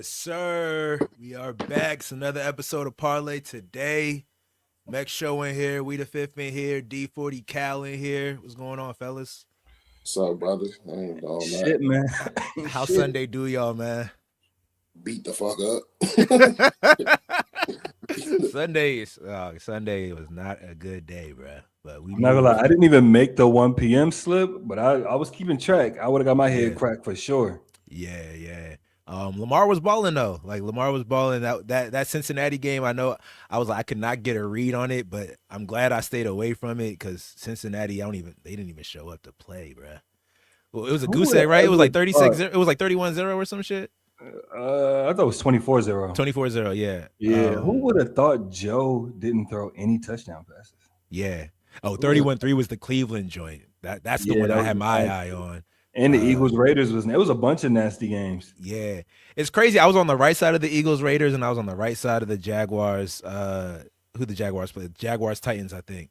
Yes, sir. We are back. It's another episode of Parlay today. Mech Show in here. We the fifth in here. D40 Cal in here. What's going on, fellas? What's up, brother? I ain't doing that. Shit, man. How Shit. Sunday do y'all, man? Beat the fuck up. Sunday was not a good day, bro. But we I'm not gonna lie, I didn't even make the 1 p.m. slip, but I was keeping track. I would have got my head cracked for sure. Yeah. Lamar was balling though. Like Lamar was balling. That Cincinnati game, I know I was like I could not get a read on it, but I'm glad I stayed away from it because Cincinnati, they didn't even show up to play, bro. Well, it was a goose egg, right? It was like 36. It was like 31-0 or some shit. I thought it was 24-0. 24-0, yeah. Yeah. Who would have thought Joe didn't throw any touchdown passes? Yeah. Oh, 31-3 was the Cleveland joint. That's the one I had my eye on. And the Eagles Raiders it was a bunch of nasty games. Yeah. It's crazy. I was on the right side of the Eagles Raiders and I was on the right side of the Jaguars. Who the Jaguars played? Jaguars Titans, I think.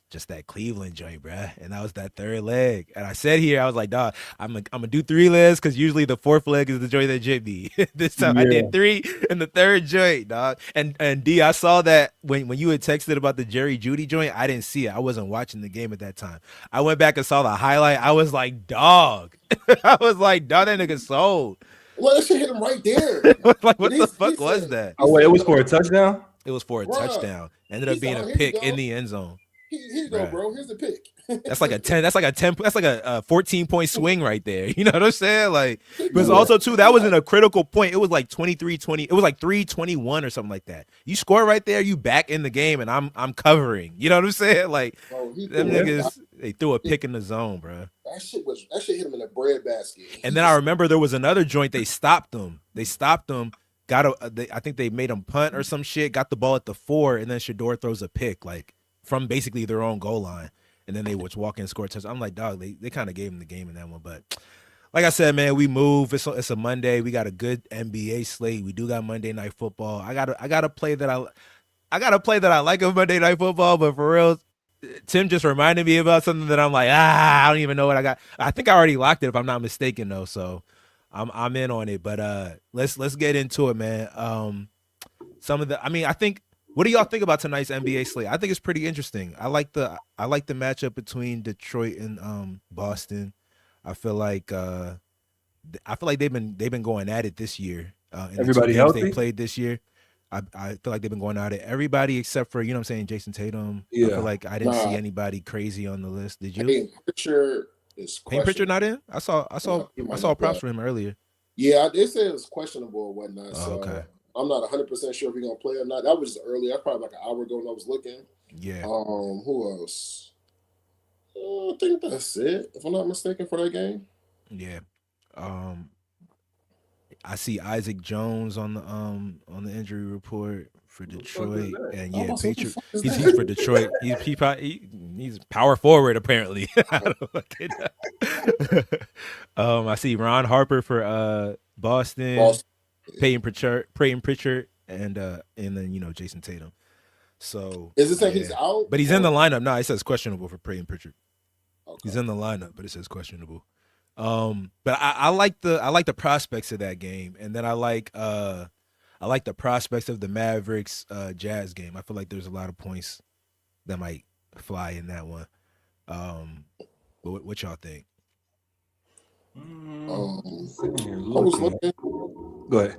Just that Cleveland joint, bruh. And that was that third leg. And I said here, I was like, dog, I'm gonna do 3 legs because usually the fourth leg is the joint that jipped me. This time I did 3 in the third joint, dog. And D, I saw that when you had texted about the Jerry Jeudy joint, I didn't see it. I wasn't watching the game at that time. I went back and saw the highlight. I was like, dog. That nigga sold. Well, that shit hit him right there. Like, what the fuck was that? Oh, wait, it was for a touchdown? It was for a touchdown. Ended up being a pick in the end zone. Here you go, bro. Here's the pick. That's like a 14-point swing right there. You know what I'm saying? Like, but also too, that wasn't a critical point. It was like 23-20. It was like 3-21 or something like that. You score right there, you back in the game, and I'm covering. You know what I'm saying? Like, them niggas, they threw a pick in the zone, bro. That shit hit him in a bread basket. And then I remember there was another joint. They stopped them. I think they made them punt or some shit. Got the ball at the 4, and then Shador throws a pick like from basically their own goal line. And then they would walk in and score a touchdown. I'm like, dog, they kind of gave him the game in that one. But like I said, man, we move. It's a Monday. We got a good NBA slate. We do got Monday Night Football. I got a play that I like of Monday Night Football. But for real, Tim just reminded me about something that I'm like, I don't even know what I got. I think I already locked it if I'm not mistaken though. So I'm in on it. But let's get into it, man. I think. What do y'all think about tonight's NBA slate? I think it's pretty interesting. I like the matchup between Detroit and Boston. I feel like they've been going at it this year. Everybody healthy? They played this year. I feel like they've been going at it. Everybody except for, you know what I'm saying, Jason Tatum. Yeah. I feel like I didn't see anybody crazy on the list. Did you? Payne Pritchard is questionable. Payne Pritchard not in? I saw props for him earlier. Yeah, they said it was questionable or whatnot. Oh, okay. I'm not 100% sure if he's gonna play or not. That was just early. That's probably like an hour ago when I was looking. Yeah. Who else? I think that's it, if I'm not mistaken, for that game. Yeah. I see Isaac Jones on the injury report for Detroit, and yeah, Patriot. He's for Detroit. He's power forward apparently. I see Ron Harper for Boston. Payne Pritchard, and then Jason Tatum. So is it saying he's out? But he's in the lineup. No, it says questionable for Payne Pritchard. Okay. He's in the lineup, but it says questionable. But I like the prospects of that game, and then I like the prospects of the Mavericks Jazz game. I feel like there's a lot of points that might fly in that one. But what y'all think? I was looking. Go ahead.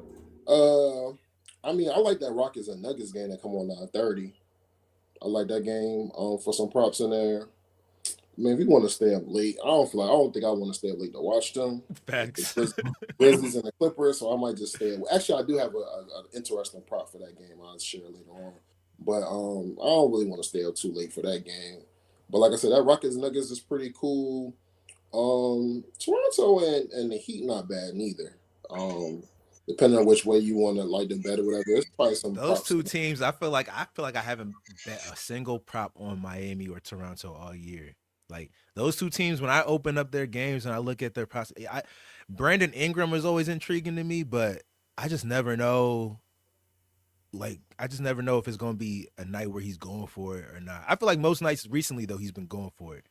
I mean, I like that Rockets and Nuggets game that come on 9:30. I like that game. For some props in there. Man, if you want to stay up late, I don't think I want to stay up late to watch them. Facts. Grizzlies and the Clippers, so I might just stay. Actually, I do have an interesting prop for that game. I'll share later on. But I don't really want to stay up too late for that game. But like I said, that Rockets Nuggets is pretty cool. Toronto and the Heat not bad neither. Depending on which way you want to like them better, whatever. It's probably some those two teams. I feel like I haven't bet a single prop on Miami or Toronto all year. Like those two teams, when I open up their games and I look at their prospects, Brandon Ingram is always intriguing to me, but I just never know. Like I just never know if it's going to be a night where he's going for it or not. I feel like most nights recently though he's been going for it.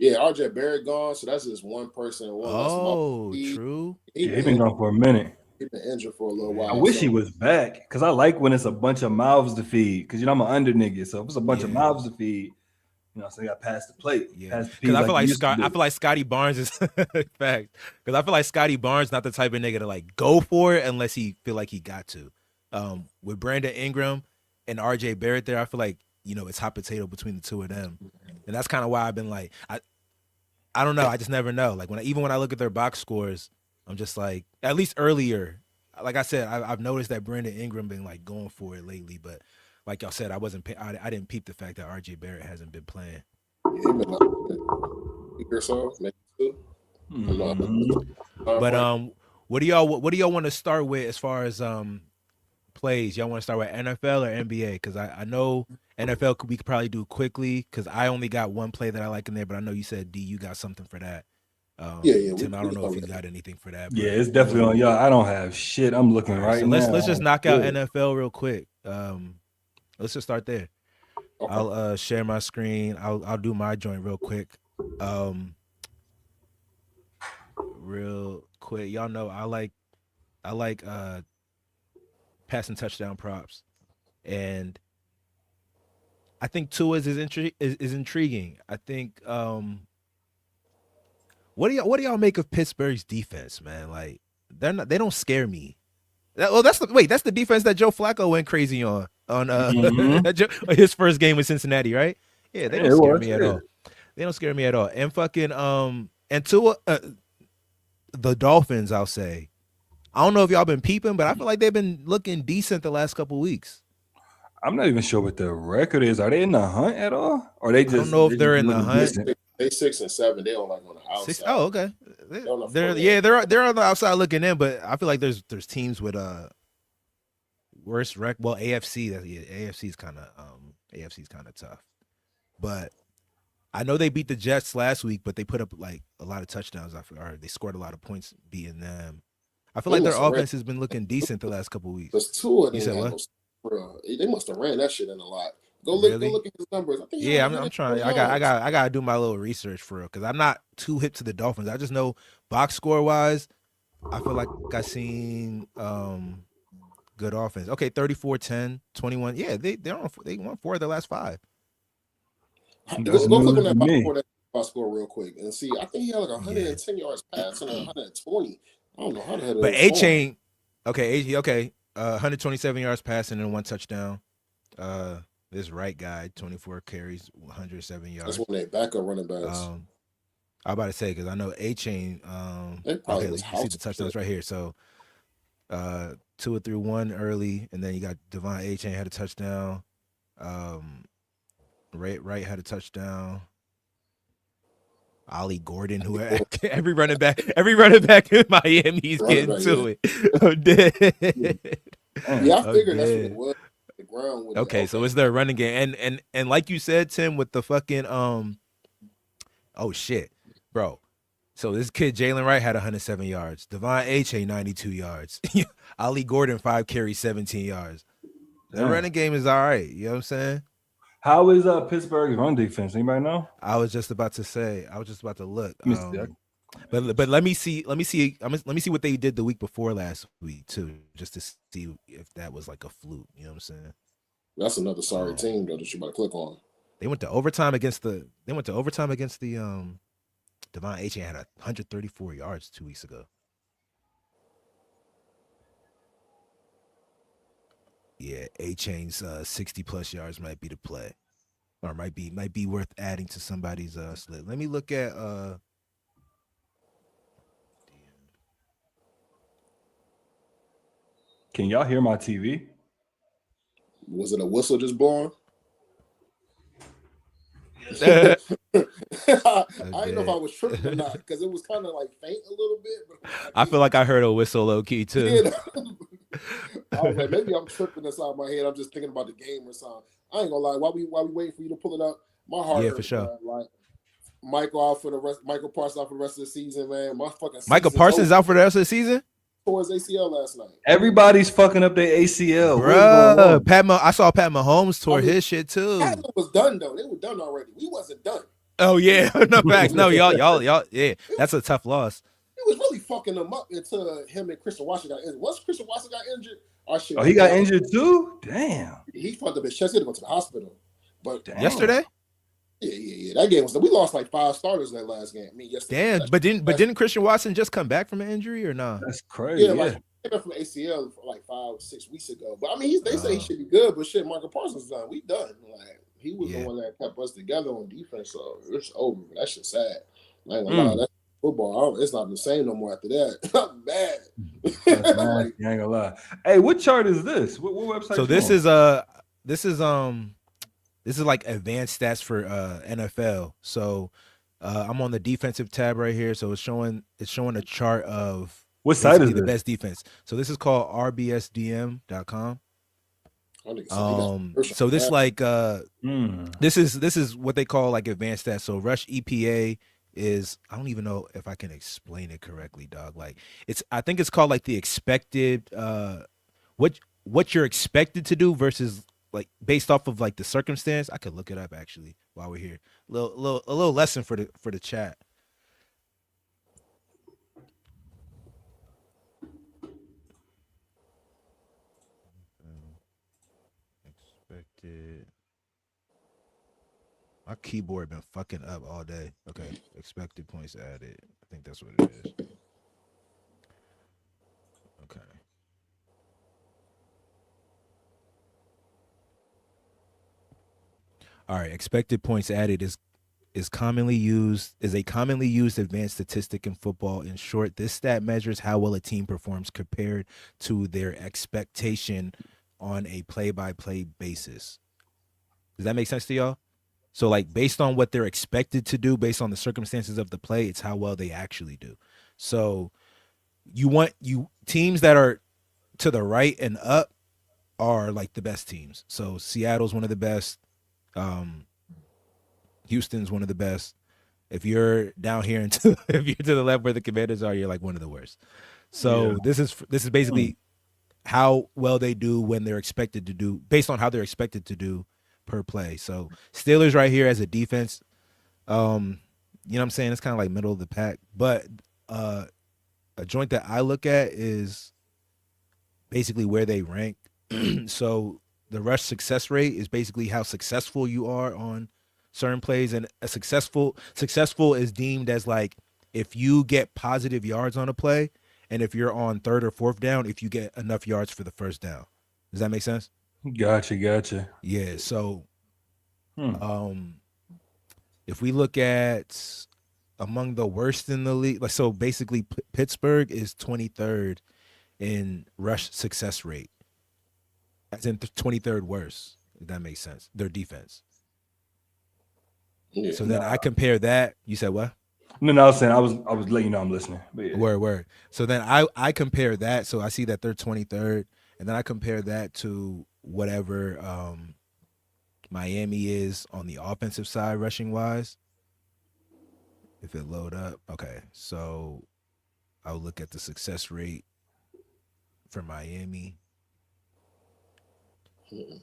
Yeah, RJ Barrett gone, so that's just one person. Oh, true. He's been gone for a minute. He's been injured for a little I while. wish so. he was back because I like when it's a bunch of mouths to feed. Because I'm an under nigga, so if it's a bunch of mouths to feed, so you got to pass the plate, pass the because peas I like feel like Scotty Barnes is fact. Because I feel like Scotty Barnes not the type of nigga to like go for it unless he feel like he got to. With Brandon Ingram and RJ Barrett there, I feel like it's hot potato between the two of them, and that's kind of why I've been like I don't know. I just never know. Like even when I look at their box scores, I'm just like, at least earlier, like I said, I've noticed that Brandon Ingram been like going for it lately. But like y'all said, I didn't peep the fact that RJ Barrett hasn't been playing. Yeah, he been like a week or so, maybe two. But what do y'all want to start with as far as plays? Y'all want to start with NFL or NBA? Because I know NFL we could probably do quickly because I only got one play that I like in there, but I know you said D, you got something for that. Yeah. Tim, I don't know if you got anything for that. Yeah, it's definitely on y'all. I don't have shit. I'm looking right so now. Let's just knock out NFL real quick. Let's just start there. Okay. I'll share my screen. I'll do my joint real quick. Real quick, y'all know I like passing touchdown props, and I think Tua's is intriguing. I think what do y'all make of Pittsburgh's defense, man? Like they don't scare me. That's the defense that Joe Flacco went crazy on his first game with Cincinnati, right? Yeah, they don't scare me at all. They don't scare me at all. And fucking and Tua, the Dolphins, I'll say. I don't know if y'all been peeping, but I feel like they've been looking decent the last couple of weeks. I'm not even sure what their record is. Are they in the hunt at all? Or they just? I don't know if they're in the hunt. They 6 and 7. They don't like on the outside. Oh, okay. They're on the outside looking in, but I feel like there's teams with worse rec. Well, AFC is kind of tough, but I know they beat the Jets last week, but they put up like a lot of touchdowns. They scored a lot of points beating them. I feel like their offense has been looking decent the last couple of weeks. There's two of them. You said what? They must have ran that shit in a lot. Go look at his numbers. I think I'm trying. I gotta do my little research for real because I'm not too hip to the Dolphins. I just know box score wise, I feel like I seen good offense. Okay, 34-10, 21. Yeah, they won 4 of their last 5. Go click on that box score real quick and see. I think he had like 110 yards passing and 120. I don't know how the hell. But A-Chain, okay, 127 yards passing and 1 touchdown. This right guy, 24 carries, 107 yards. That's when they backup running backs. I'm about to say because I know A-Chain. You see the touchdowns right here. So 2 or 3 1 early, and then you got Devon A-Chain had a touchdown. Wright had a touchdown. Ollie Gordon, who every running back in Miami is getting to it. I'm dead. Yeah, I figured that's what it was. The ground with okay, so it's their running game, and like you said, Tim, with the fucking oh shit, bro. So this kid Jalen Wright had 107 yards. Devon A-Chain 92 yards. Ollie Gordon 5 carries, 17 yards. The running game is all right. You know what I'm saying? How is Pittsburgh's run defense? Anybody know? I was just about to look. But let me see what they did the week before last week too, just to see if that was like a fluke. You know what I'm saying? That's another sorry team though that you better click on. They went to overtime against the Devon A-Chain had 134 yards 2 weeks ago. Yeah, A-Chain's 60 plus yards might be the play, or might be worth adding to somebody's slip. Let me look at Can y'all hear my TV? Was it a whistle just blowing? I didn't know if I was tripping or not because it was kind of like faint a little bit. But I feel like I heard a whistle low key too. Yeah. I was like, maybe I'm tripping inside my head. I'm just thinking about the game or something. I ain't gonna lie. While we waiting for you to pull it up, my heart. Yeah, for sure. Like Michael Parsons out for the rest of the season, man. My fucking Michael Parsons out for the rest of the season. Tore his ACL last night. Everybody's fucking up their ACL, bro. I saw Pat Mahomes tore his shit too. Pat was done though. They were done already. We wasn't done. Oh yeah, no facts. No, y'all. Yeah, that's a tough loss. was really fucking them up until him and Christian Watson got injured. Once Christian Watson got injured, our shit. Oh, he got injured too? Damn. He fucked up his chest. He had to go to the hospital. But yesterday? Yeah. That game was. We lost like 5 starters that last game. I mean, yesterday. Damn, but didn't Christian Watson just come back from an injury or not? That's crazy. Yeah, like he came back from ACL like 5-6 weeks ago. But I mean, they say he should be good. But shit, Michael Parsons done. We done. Like he was the one that kept us together on defense. So it's over. That shit's sad. I ain't gonna lie. That's football. It's not the same no more after that. I'm mad. Like, you ain't gonna lie. Hey, what chart is this? What website? So this is like advanced stats for NFL. So I'm on the defensive tab right here. So it's showing a chart of what site is the best defense. So this is called rbsdm.com. So this like this is what they call like advanced stats. So rush EPA is, I don't even know if I can explain it correctly, dog. Like I think it's called like the expected what you're expected to do versus like based off of like the circumstance. I could look it up actually while we're here. A little lesson for the chat. Expected. My keyboard been fucking up all day. Okay, expected points added. I think that's what it is. Okay. All right, expected points added is a commonly used advanced statistic in football. In short, this stat measures how well a team performs compared to their expectation on a play-by-play basis. Does that make sense to y'all? So like based on what they're expected to do, based on the circumstances of the play, it's how well they actually do. So teams that are to the right and up are like the best teams. So Seattle's one of the best. Houston's one of the best. If you're down here if you're to the left where the Commanders are, you're like one of the worst. So this is basically how well they do when they're expected to do, based on how they're expected to do per play. So Steelers right here as a defense, you know what I'm saying? It's kind of like middle of the pack. But a joint that I look at is basically where they rank. So the rush success rate is basically how successful you are on certain plays, and a successful is deemed as like if you get positive yards on a play, and if you're on 3rd or 4th down, if you get enough yards for the 1st down. Does that make sense? Gotcha. Yeah. So, if we look at among the worst in the league, like so, basically Pittsburgh is 23rd in rush success rate. As in 23rd worst, if that makes sense. Their defense. Yeah, so then I compare that. You said what? No, I was saying I was letting you know I'm listening. But yeah. Word. So then I compare that. So I see that they're 23rd, and then I compare that to whatever Miami is on the offensive side rushing wise. If it load up, okay. So I'll look at the success rate for Miami. And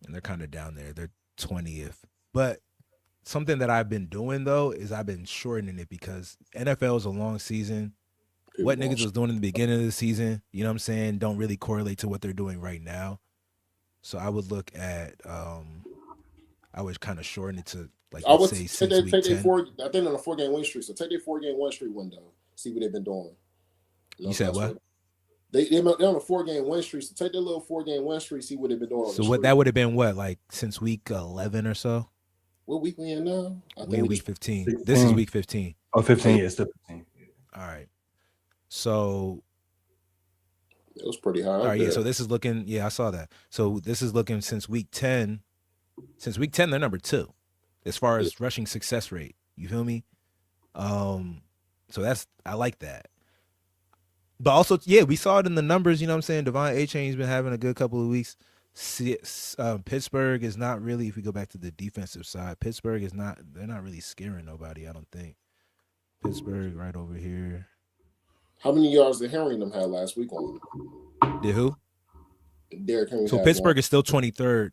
they're kind of down there. They're 20th. But something that I've been doing, though, is I've been shortening it because NFL is a long season. What niggas was doing in the beginning of the season, you know what I'm saying, don't really correlate to what they're doing right now. So I would look at, I would kind of shorten it to, like, I would say, take since week 10. I think on a 4-game win streak. So take their 4-game win streak window. See what they've been doing. You said what? They're on a 4-game win streak. So take their little 4-game win streak. See what they've been doing. So that would have been what, like since week 11 or so? What week we in now? We're week 15. 16. This is week 15. Oh, 15. Yeah, still 15. All right. So it was pretty high. All right, yeah. So this is looking. Yeah, I saw that. So this is looking since week 10. Since week 10, they're number 2 as far as rushing success rate. You feel me? So I like that. But also, yeah, we saw it in the numbers. You know what I'm saying? Devon A-Chain's been having a good couple of weeks. Pittsburgh is not really, if we go back to the defensive side, Pittsburgh is not, they're not really scaring nobody, I don't think. Pittsburgh right over here. How many yards did Henry and them had last week on them? Did who? Derrick Henry. So Pittsburgh is still 23rd.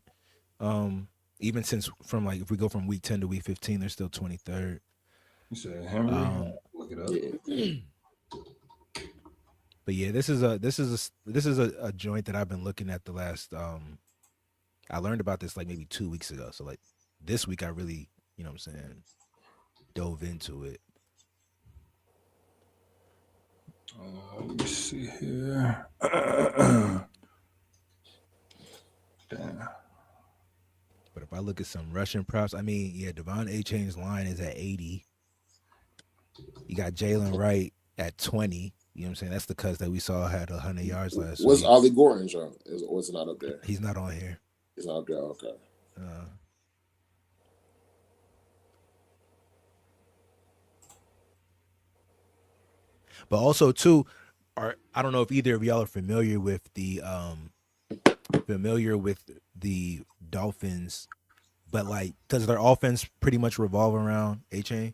Even since if we go from week 10 to week 15, they're still 23rd. You said Henry? Look it up. Yeah. But yeah, this is a joint that I've been looking at the last. I learned about this like maybe 2 weeks ago. So like this week, I really, you know what I'm saying, dove into it. Let me see here. Damn. But if I look at some Russian props, I mean, yeah, Devon A. Chain's line is at 80. You got Jalen Wright at 20. You know what I'm saying? That's the cuz that we saw had 100 yards last What's week. Ollie Gordon, John? Was it not up there? He's not on here. He's not up there. Okay. But also too, I don't know if either of y'all are familiar with the Dolphins, but like does their offense pretty much revolve around A-Chain?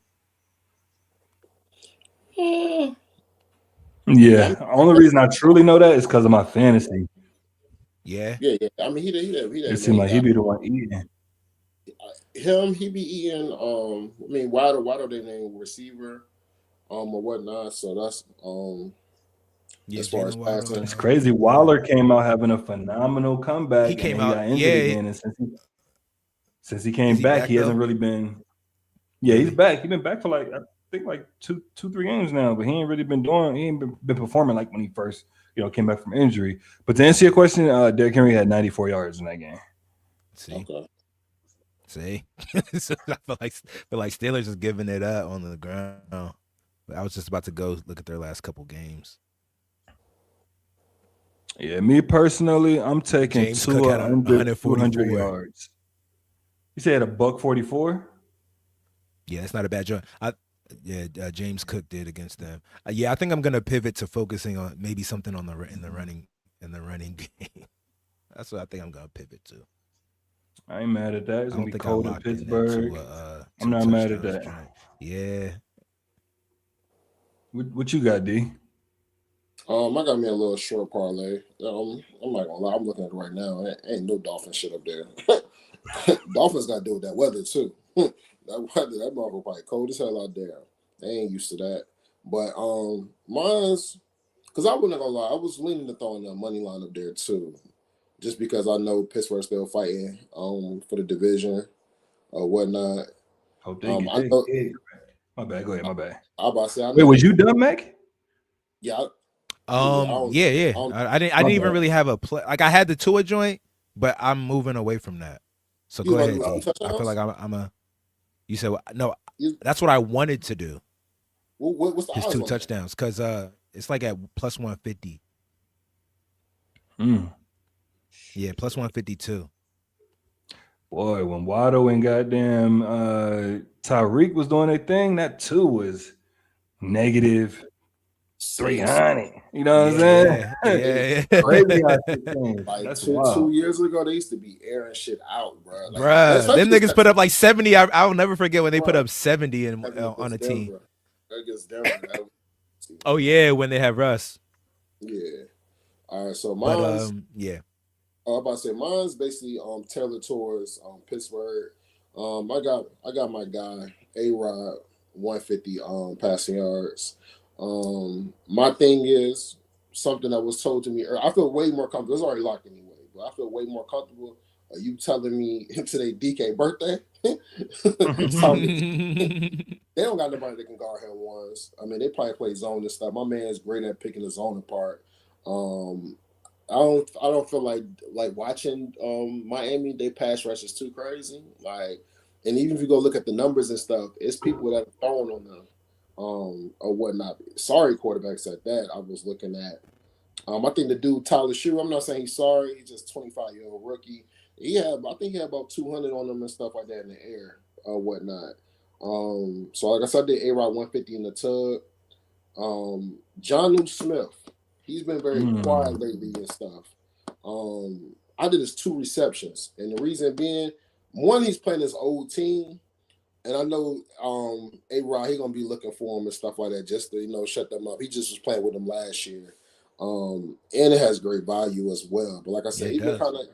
Yeah. Only reason I truly know that is because of my fantasy. Yeah. Yeah. I mean, he It seemed like he'd be the one eating. He be eating. I mean, Waddle they name receiver, or whatnot. So that's as far as passing. It's crazy. Waller came out having a phenomenal comeback. He came and out, got injured again, and since he came back, he hasn't really been. Yeah, he's back. He's been back for like I think like two, 3 games now, but he ain't really been doing. He ain't been performing like when he first came back from injury. But to answer your question, Derrick Henry had 94 yards in that game. See. Okay. See, so I feel like Steelers is giving it up on the ground. But I was just about to go look at their last couple games. Yeah, me personally, I'm taking James Cook had 200 yards. You said $144? Yeah, that's not a bad joint. James Cook did against them. I think I'm gonna pivot to focusing on maybe something on in the running game. That's what I think I'm gonna pivot to. I ain't mad at that. It's I gonna don't be think cold in Pittsburgh. I'm not mad at that. Yeah. What you got, D? I got me a little short parlay. I'm not gonna lie. I'm looking at it right now. Ain't no Dolphin shit up there. Dolphins got to deal with that weather too. That motherfucker probably cold as hell out there. They ain't used to that. But mine's because I wasn't gonna lie. I was leaning to throwing the money line up there too, just because I know Pittsburgh's still fighting for the division or whatnot. Hope they get my bad. Go ahead. My bad. I about to say. Wait, was you done, Mac? Yeah. Yeah. I didn't even really have a play. Like I had the Tua joint, but I'm moving away from that. So go ahead, D. I feel like I'm a. You said no. That's what I wanted to do. What's the his odds 2 on touchdowns? Because it's like at plus 150. Yeah, plus 152. Boy, when Waddle and goddamn Tyreek was doing their thing, that too was negative 300. You know what I'm saying? Yeah. Crazy. Like That's 2 years ago, they used to be airing shit out, bro. Like, bruh, them niggas put up like 70. I'll never forget when they put up 70 on a team. Against Denver. Oh yeah, when they have Russ. Yeah. All right, so mine's yeah. I'm about to say mine's basically tailored towards Pittsburgh. I got my guy A-Rod 150 passing yards. My thing is something that was told to me. I feel way more comfortable. It's already locked anyway, but I feel way more comfortable. Are you telling me today DK birthday? They don't got nobody that can guard him once. I mean, they probably play zone and stuff. My man's great at picking the zone apart. I don't feel like watching Miami. They pass rush is too crazy. Like, and even if you go look at the numbers and stuff, it's people that are throwing on them or whatnot. Sorry, quarterbacks at that. I was looking at. I think the dude Tyler Shue. I'm not saying he's sorry. He's just 25-year-old rookie. I think he had about 200 on them and stuff like that in the air or whatnot. So like I said, I did A-Rod 150 in the tub. Jonnu Smith. He's been very quiet lately and stuff. I did his 2 receptions. And the reason being, one, he's playing his old team. And I know A-Rod, he's going to be looking for him and stuff like that just to, shut them up. He just was playing with them last year. And it has great value as well. But like I said, even kind of,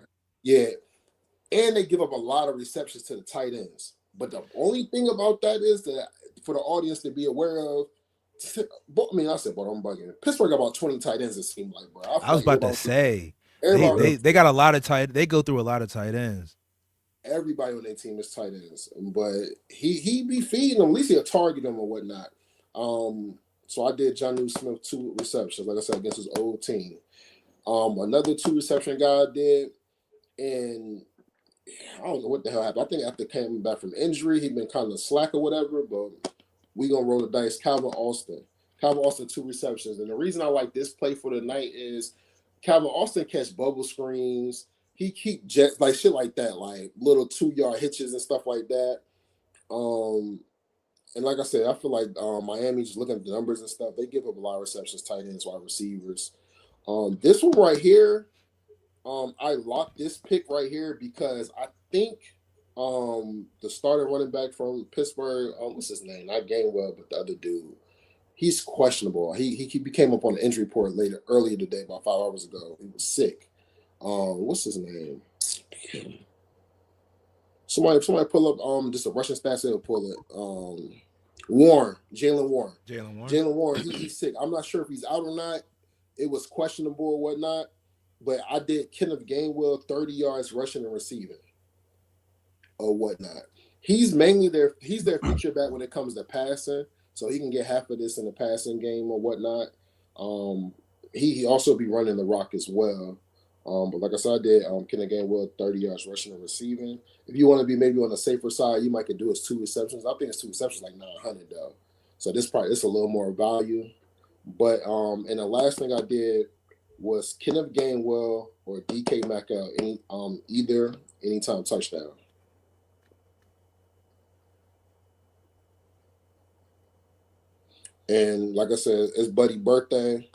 and they give up a lot of receptions to the tight ends. But the only thing about that is that for the audience to be aware of, I mean, I said, but I'm bugging. Pittsburgh got about 20 tight ends. It seemed like, bro. I was about to say everybody they got a lot of tight. They go through a lot of tight ends. Everybody on their team is tight ends, but he be feeding them. At least he'll target them or whatnot. So I did Jonnu Smith 2 receptions, like I said, against his old team. Another 2 reception guy I did, and I don't know what the hell happened. I think after coming back from injury, he'd been kind of slack or whatever, but we gonna roll the dice. Calvin Austin 2 receptions, and the reason I like this play for the night is Calvin Austin catch bubble screens. He keep jets like shit like that, like little 2-yard hitches and stuff like that. And like I said, I feel like Miami, just looking at the numbers and stuff, they give up a lot of receptions, tight ends, wide receivers. This one right here, I locked this pick right here because I think the starter running back from Pittsburgh, what's his name? Not Gainwell, but the other dude. He's questionable. He came up on the injury report earlier today, about 5 hours ago. He was sick. What's his name? Somebody pull up just a Russian stats will pull it. Jalen Warren. He's sick. I'm not sure if he's out or not. It was questionable or whatnot, but I did Kenneth Gainwell 30 yards rushing and receiving or whatnot. He's mainly their feature back when it comes to passing, so he can get half of this in the passing game or whatnot. He also be running the rock as well. But like I said, I did Kenneth Gainwell 30 yards rushing and receiving. If you want to be maybe on the safer side, you might could do his 2 receptions. I think it's 2 receptions like 900 though. So it's a little more value. But and the last thing I did was Kenneth Gainwell or DK Metcalf, either anytime touchdown. And like I said, it's Buddy's birthday.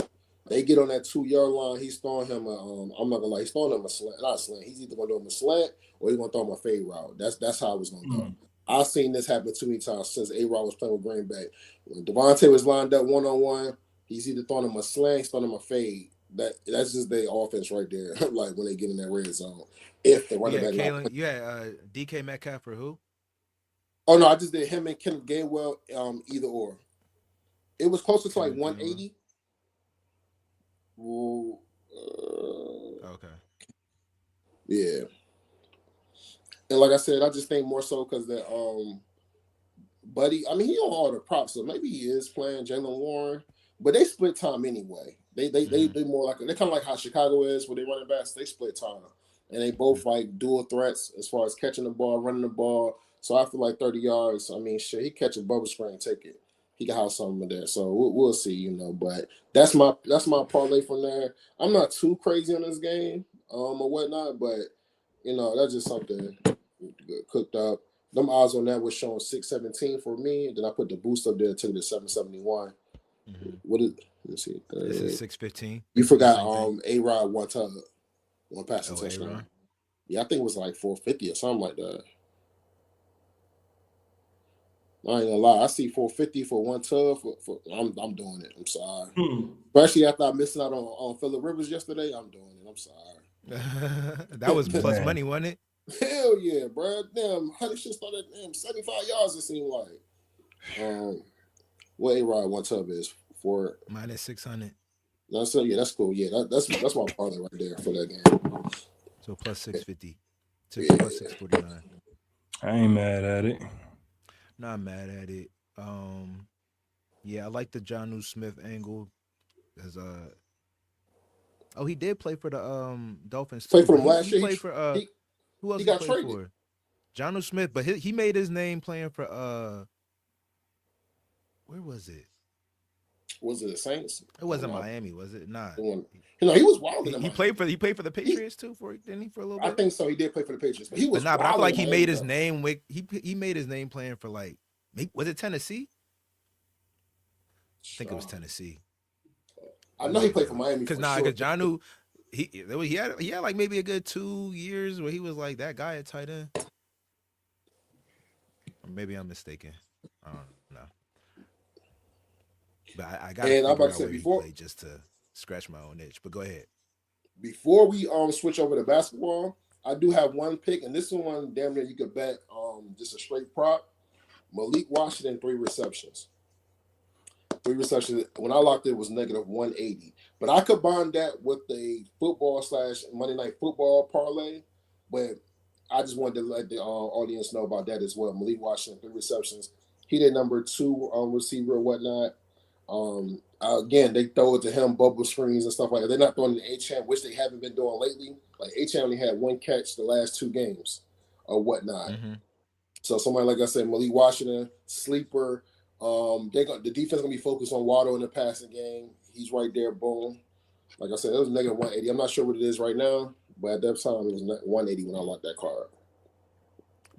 They get on that 2-yard line. He's throwing him I'm not gonna lie, he's throwing him a slant, not a slant. He's either gonna throw him a slant or he's gonna throw him a fade route. That's how I was gonna go. I've seen this happen too many times since A-Rod was playing with Green Bay. When Devontae was lined up 1-on-1, he's either throwing him a slant, he's throwing him a fade. That's just their offense right there. Like when they get in that red zone. If they run it back. You had DK Metcalf for who? Oh no, I just did him and Kenneth Gainwell, either or. It was closer to like 180. Okay. Yeah. And like I said, I just think more so because that Buddy, I mean, he on all the props, so maybe he is playing Jalen Warren, but they split time anyway. They more like they kind of like how Chicago is where they running backs. They split time, and they both like dual threats as far as catching the ball, running the ball. So I feel like 30 yards. I mean, shit, he catch a bubble screen, take it. He can have something there. So we'll see, But that's my parlay from there. I'm not too crazy on this game or whatnot, but that's just something cooked up. Them odds on that was showing 617 for me. And then I put the boost up there to the 771. Mm-hmm. What is? Let's see. This is 615. You forgot A-Rod one passing touchdown. A-Rod? Yeah, I think it was like 450 or something like that. I ain't gonna lie. I see 450 for one tub. I'm doing it. I'm sorry. Especially after I missing out on Phillip Rivers yesterday. I'm doing it. I'm sorry. That was plus money, wasn't it? Hell yeah, bro. Damn, how this shit started? 75 yards. It seemed like. What A-Rod one tub is for minus 600. That's cool. Yeah, that's my parlay right there for that game. So plus 650. Plus 649. I ain't mad at it. Not mad at it. Yeah, I like the Jonnu Smith angle. As he did play for the Dolphins. Played for them last year. He played for who else he got played traded for? Jonnu Smith, but he made his name playing for where was it? Was it the Saints? It wasn't Miami, was it? Nah. He was wild. He played for the Patriots too, didn't he, for a little bit? I think so. He did play for the Patriots, but he was. But I feel like he made his name with he made his name playing for like, was it Tennessee? I think it was Tennessee. I know he played for Miami because Jonnu, he had like maybe a good 2 years where he was like that guy at tight end. Or maybe I'm mistaken. I don't know. But I got to about to say before just to scratch my own itch. But go ahead. Before we switch over to basketball, I do have one pick, and this is one damn near you could bet just a straight prop. Malik Washington 3 receptions. 3 receptions. When I locked it was negative 180. But I combined that with a football / Monday Night Football parlay. But I just wanted to let the audience know about that as well. Malik Washington, 3 receptions. He did number 2 receiver or whatnot. Again, they throw it to him, bubble screens and stuff like that. They're not throwing the A-Champ, which they haven't been doing lately. Like A-Champ only had 1 catch the last 2 games or whatnot. Mm-hmm. So somebody like I said, Malik Washington, sleeper. The defense gonna be focused on Waddle in the passing game. He's right there, boom. Like I said, it was negative 180. I'm not sure what it is right now, but at that time it was 180 when I locked that card.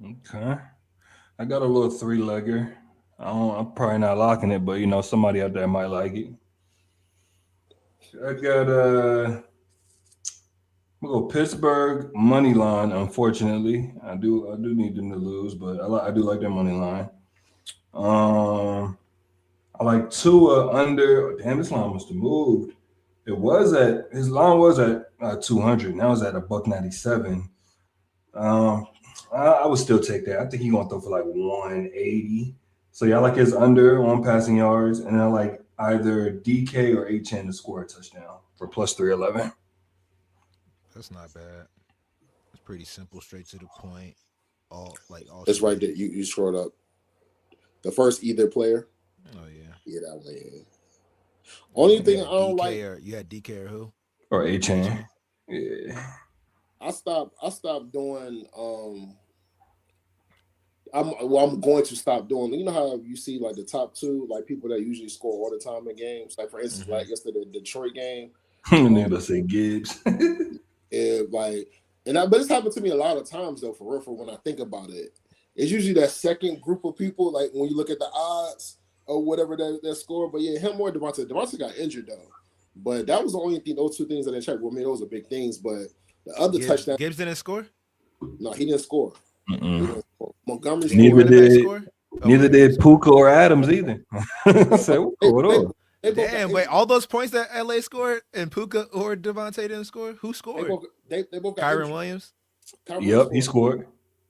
Okay, I got a little 3-legger. I'm probably not locking it, but somebody out there might like it. I got I'm gonna go Pittsburgh money line. Unfortunately, I do need them to lose, but I do like their money line. I like Tua under. Damn, this line must have moved. His line was at 200. Now it's at $1.97. I would still take that. I think he's gonna throw for like 180. So yeah, I like his under on passing yards, and I like either DK or Achane to score a touchdown for plus 311. That's not bad. It's pretty simple, straight to the point. All it's right there. You scrolled up. The first either player. Oh yeah. Yeah, that one. Yeah. Only thing I don't like. You had DK or who? Or Achane. Yeah. I stopped doing. I'm going to stop doing. You know how you see like the top 2, like people that usually score all the time in games. Like for instance, like yesterday the Detroit game. Nigga say Gibbs. Yeah, but it's happened to me a lot of times though. For real, for when I think about it, it's usually that second group of people. Like when you look at the odds or whatever that score. But yeah, him or Devontae. Devontae got injured though. But that was the only thing. Those 2 things that I checked. Well, I mean, those are big things. But the other touchdown. Gibbs didn't score. No, he didn't score. Montgomery scored. Neither did Puka or Adams either. So wait, all those points that LA scored and Puka or Devontae didn't score? Who scored? They both got Kyron Williams? He scored.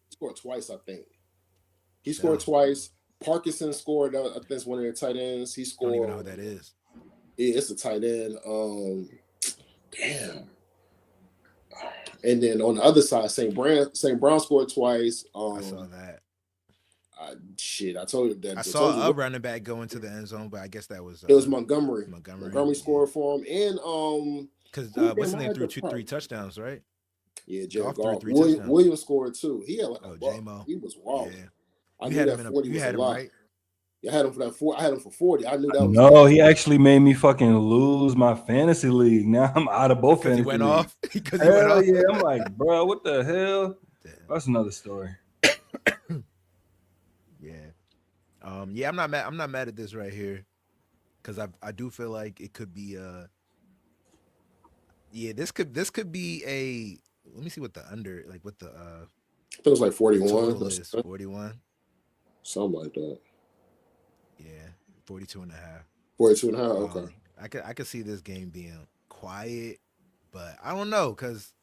He scored twice, I think. He scored twice. Parkinson scored, I think it's one of their tight ends. He scored. I don't even know who that is. Yeah, it's a tight end. Damn. And then on the other side, St. Brown scored twice. I saw that. I told you that. I saw a running back go into the end zone, but I guess that was it was Montgomery. Montgomery scored for him, and because what's his name threw 3 touchdowns, right? Yeah, Jared Goff. Williams scored 2. He had like a J-Mo. He was wild. Yeah. You had him right. I had him for that 4. I had him for 40. I knew that was. No, he actually made me fucking lose my fantasy league. Now I'm out of both fantasy. He went off. Hell yeah! I'm like, bro, what the hell? Damn. That's another story. Yeah. Yeah, I'm not mad. I'm not mad at this right here, because I do feel like it could be this could be a. Let me see what the under what the I think it was like 41. 41. Something like that. Yeah, 42.5. 42.5. Okay. I could see this game being quiet, but I don't know, because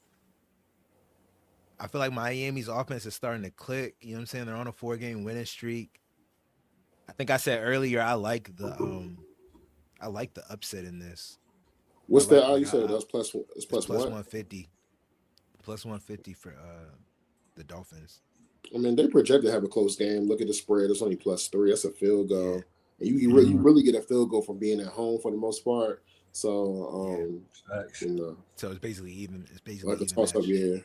I feel like Miami's offense is starting to click. You know what I'm saying? They're on a 4-game winning streak. I think I said earlier I like the upset in this. What's that? You said that's plus 150. Plus 150 for the Dolphins. I mean, they project to have a close game. Look at the spread; it's only plus 3. That's a field goal. Yeah. And you really get a field goal from being at home for the most part. So, so it's basically even. It's basically like a toss up. Yeah.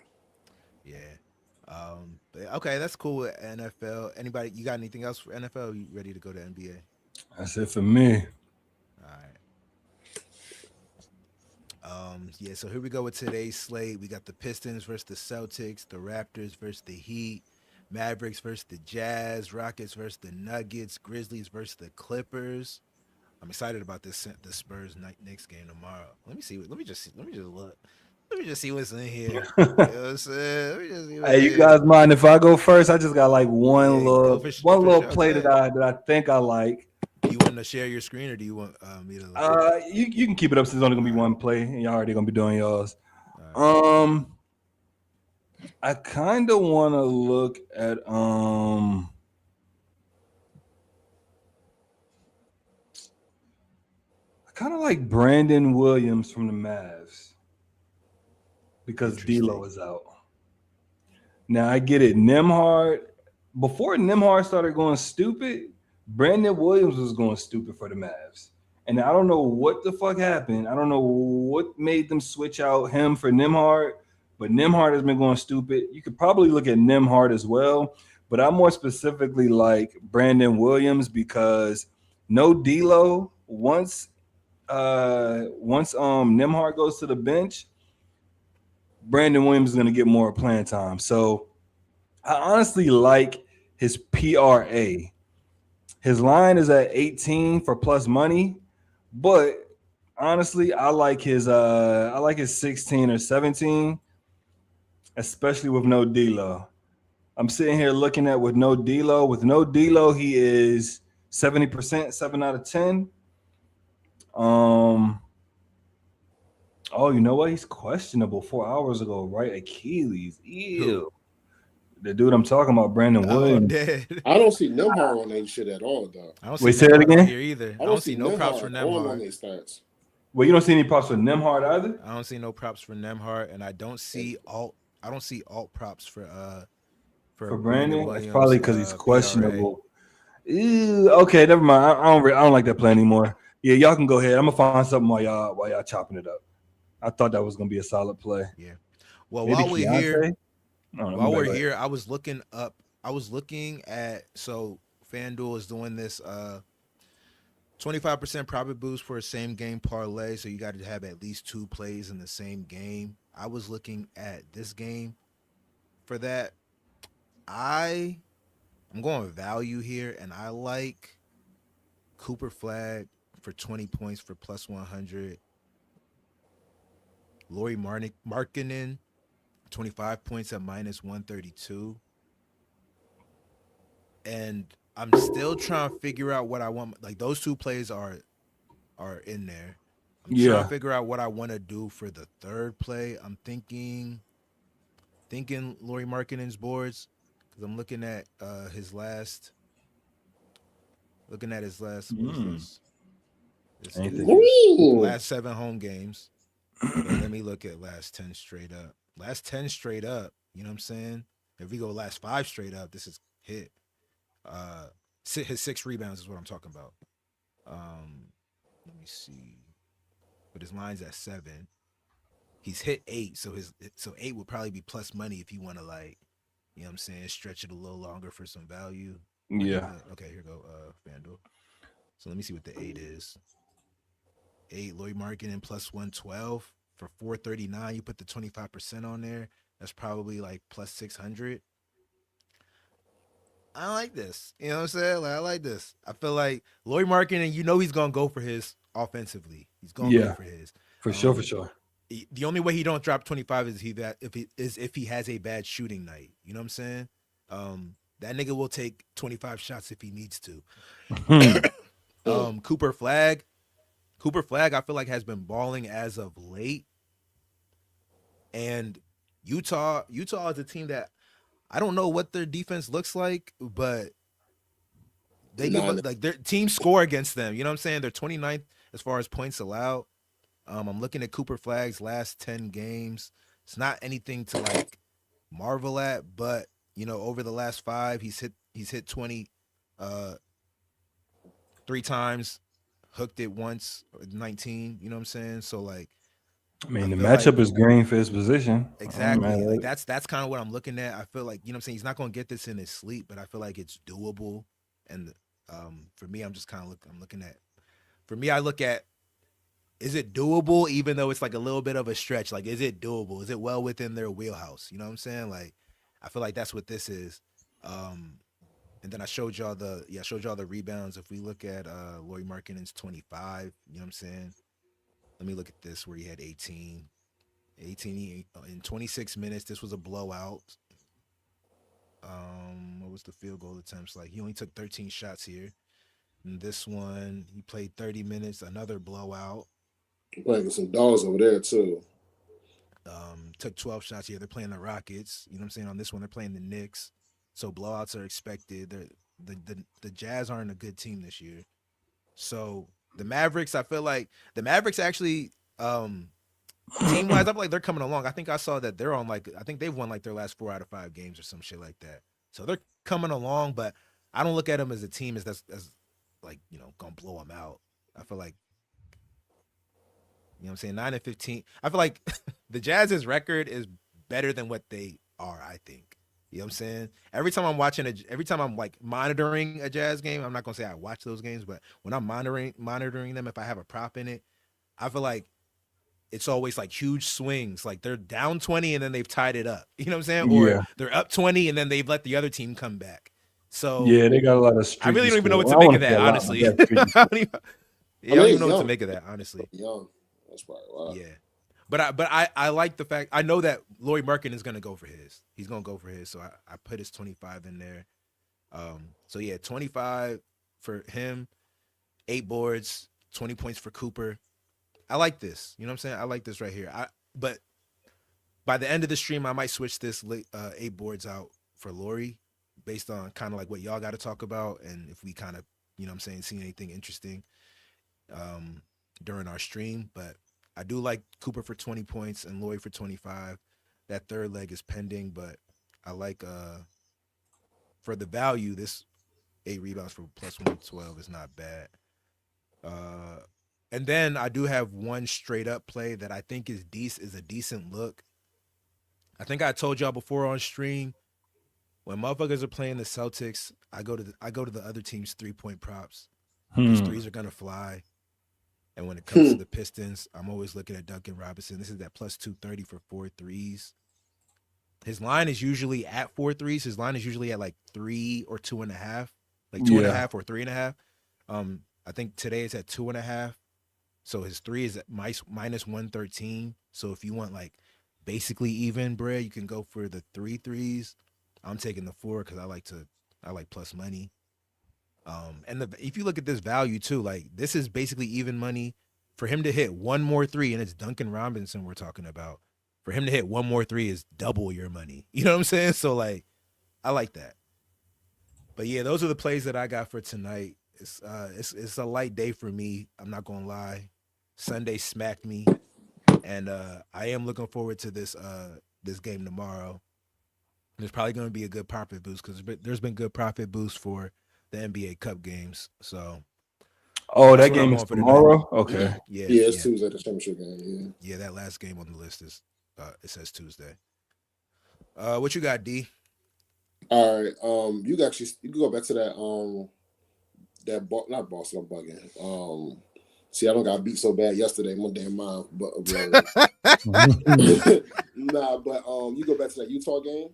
But okay, that's cool with NFL. Anybody, you got anything else for NFL? Or you ready to go to NBA? That's it for me. All right. Yeah, so here we go with today's slate. We got the Pistons versus the Celtics, the Raptors versus the Heat, Mavericks versus the Jazz, Rockets versus the Nuggets, Grizzlies versus the Clippers. I'm excited about the Spurs Knicks game tomorrow. Let me see. Let me just look. Let me just see what's in here. You know what I'm saying? Hey, you guys mind if I go first? I just got like one little play that I think I like. Do you want to share your screen, or do you want me to? You can keep it up since it's only gonna be one play, and y'all already gonna be doing yours. Right. I kind of want to look at kind of like Brandon Williams from the Mavs because D'Lo is out. Now I get it. Nembhard, before Nembhard started going stupid, Brandon Williams was going stupid for the Mavs. And I don't know what the fuck happened. I don't know what made them switch out him for Nembhard, but Nembhard has been going stupid. You could probably look at Nembhard as well, but I more specifically like Brandon Williams because no D'Lo once Nembhard goes to the bench, Brandon Williams is going to get more playing time. So I honestly like his PRA. His line is at 18 for plus money, but honestly, I like his 16 or 17, especially with no D'Lo. I'm sitting here looking at with no D'Lo. With no D'Lo, he is 70%, 7 out of 10. Oh, you know what? He's questionable 4 hours ago, right? Achilles. Ew. The dude I'm talking about, Brandon Williams. I don't see Nembhard on that shit at all, though. I don't see say that again here either. I don't see no props for Nembhard on their stats. Well, you don't see any props for Nembhard either. I don't see no props for Nembhard, and I don't see alt props for Brandon. Williams, it's probably because he's questionable. Ew, okay, never mind. I don't like that play anymore. Yeah, y'all can go ahead. I'm gonna find something while y'all chopping it up. I thought that was gonna be a solid play. Yeah. Well, while we're here, I was looking at so FanDuel is doing this 25% profit boost for a same game parlay. So you got to have at least 2 plays in the same game. I was looking at this game for that. I'm going value here, and I like Cooper Flag for 20 points for plus 100. Lauri Markkanen, 25 points at minus 132. And I'm still trying to figure out what I want. Like, those 2 plays are in there. I'm trying to figure out what I want to do for the third play. I'm thinking Lauri Markkanen's boards, because I'm looking at his last. What is this? Last 7 home games. Let me look at last 10 straight up. Last 10 straight up, you know what I'm saying? If we go last 5 straight up, this is hit. His 6 rebounds is what I'm talking about. Let me see. But his line's at 7. He's hit 8, so 8 would probably be plus money if you want to, like, you know what I'm saying, stretch it a little longer for some value. Yeah. Okay, here go FanDuel. So let me see what the 8 is. 8, Lauri Markkanen plus 112 for 439. You put the 25% on there. That's probably like plus 600. I like this. You know what I'm saying? Like, I like this. I feel like Lauri Markkanen, he's gonna go for his offensively. He's gonna go for his. For sure. The only way he don't drop 25 is if he has a bad shooting night. You know what I'm saying? That nigga will take 25 shots if he needs to. Cooper Flag, I feel like has been balling as of late. And Utah is a team that I don't know what their defense looks like, but they like their team score against them. You know what I'm saying? They're 29th as far as points allowed. I'm looking at Cooper Flag's last 10 games. It's not anything to like marvel at, but over the last 5, he's hit 20 3 times, hooked it once, 19, you know what I'm saying? So like, I mean, the matchup is green for his position. Exactly. Like that's kind of what I'm looking at. I feel like, you know what I'm saying, he's not going to get this in his sleep, but I feel like it's doable. And for me, I'm just kind of looking at, I look at, is it doable, even though it's like a little bit of a stretch? Like, is it doable? Is it well within their wheelhouse? You know what I'm saying? Like, I feel like that's what this is. And then I showed y'all the rebounds. If we look at Lauri Markkanen's 25, you know what I'm saying? Let me look at this where he had 18 in 26 minutes. This was a blowout. What was the field goal attempts like? He only took 13 shots here. And this one, he played 30 minutes, another blowout. Playing some dogs over there too. Took 12 shots here. They're playing the Rockets. You know what I'm saying? On this one, they're playing the Knicks. So blowouts are expected. The Jazz aren't a good team this year. So The Mavericks, I feel like the Mavericks actually, team wise, I feel like they're coming along. I think I saw that they're on like, I think they've won like their last 4 out of 5 games or some shit like that. So they're coming along, but I don't look at them as a team as like, you know, gonna blow them out. I feel like, you know what I'm saying, 9-15. I feel like the Jazz's record is better than what they are, I think. You know what I'm saying? Every time I'm like monitoring a Jazz game, I'm not gonna say I watch those games, but when I'm monitoring them, if I have a prop in it, I feel like it's always like huge swings. Like they're down 20 and then they've tied it up. You know what I'm saying? Or they're up 20 and then they've let the other team come back. So yeah, they got a lot of streaky. I really don't even know what to I make wanna of say that, a lot, honestly. but that's streaky. I don't even know what to make of that, honestly. Young. That's probably why. Yeah. But I like the fact, I know that Laurie Merkin is gonna go for his. He's gonna go for his. So I put his 25 in there. So yeah, 25 for him, 8 boards, 20 points for Cooper. I like this. You know what I'm saying? I like this right here. But by the end of the stream, I might switch this 8 boards out for Laurie based on kind of like what y'all got to talk about. And if we kind of, you know what I'm saying, see anything interesting during our stream. But I do like Cooper for 20 points and Laurie for 25. That third leg is pending, but I like for the value, this 8 rebounds for plus 112 is not bad. And then I do have one straight up play that I think is a decent look. I think I told y'all before on stream, when motherfuckers are playing the Celtics, I go to the other team's 3-point props. These threes are gonna fly. And when it comes to the Pistons, I'm always looking at Duncan Robinson. This is that plus 230 for 4 threes. His line is usually at 4 threes. His line is usually at like 3 or 2.5, like 2.5 or 3.5. I think today it's at 2.5. So his 3 is at minus 113. So if you want like basically even bread, you can go for the 3 threes. I'm taking the 4 because I like plus money. And if you look at this value too, like this is basically even money for him to hit one more 3, and it's Duncan Robinson we're talking about. For him to hit one more 3 is double your money. You know what I'm saying? So like, I like that. But yeah, those are the plays that I got for tonight. It's a light day for me. I'm not gonna lie. Sunday smacked me, and I am looking forward to this game tomorrow. There's probably going to be a good profit boost because there's been good profit boost for the NBA Cup games. So, that game is tomorrow. Okay. Yeah, it's Tuesday, the championship game. Yeah, that last game on the list is it says Tuesday. What you got, D? All right. You can go back to that not Boston, I'm bugging. See, I don't got beat so bad yesterday, my damn mind. But nah, but you go back to that Utah game.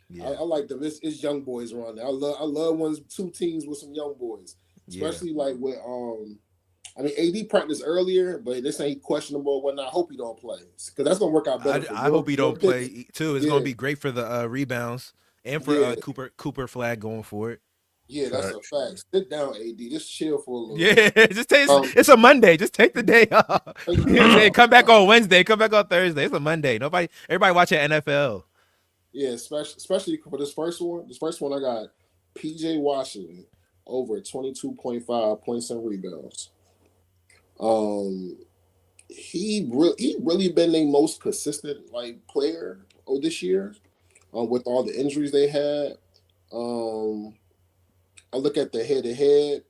Yeah. I like them. It's young boys around there. I love 2 teams with some young boys, especially like with I mean, AD practiced earlier, but this ain't questionable or whatnot. I hope he don't play because that's gonna work out better. I hope he don't play too. It's gonna be great for the rebounds and for Cooper Flag going for it. Yeah, that's a fact. Sit down, AD. Just chill for a little bit. Yeah, just take it's a Monday. Just take the day off. Come back on Wednesday. Come back on Thursday. It's a Monday. Everybody watching NFL. Yeah, especially for this first one. This first one I got PJ Washington over 22.5 points and rebounds. He really been the most consistent like player this year. With all the injuries they had. I look at the head-to-head.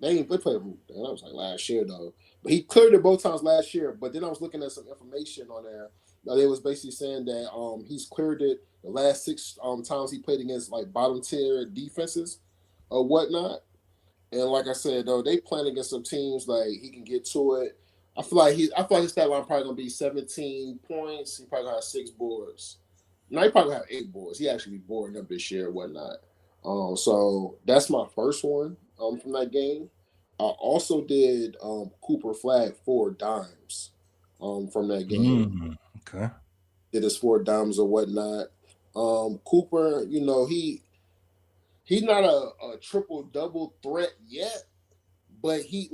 They played that was like last year though. But he cleared it both times last year. But then I was looking at some information on there. They was basically saying that he's cleared it the last 6 times he played against like bottom tier defenses or whatnot. And like I said though, they playing against some teams like he can get to it. I feel like his stat line probably gonna be 17 points. He probably gonna have 6 boards. No, he probably have 8 boards. He actually be boarding up this year or whatnot. So that's my first one from that game. I also did Cooper Flag 4 dimes from that game. Okay. Did his 4 dimes or whatnot. Cooper, you know, he's not a triple-double threat yet, but he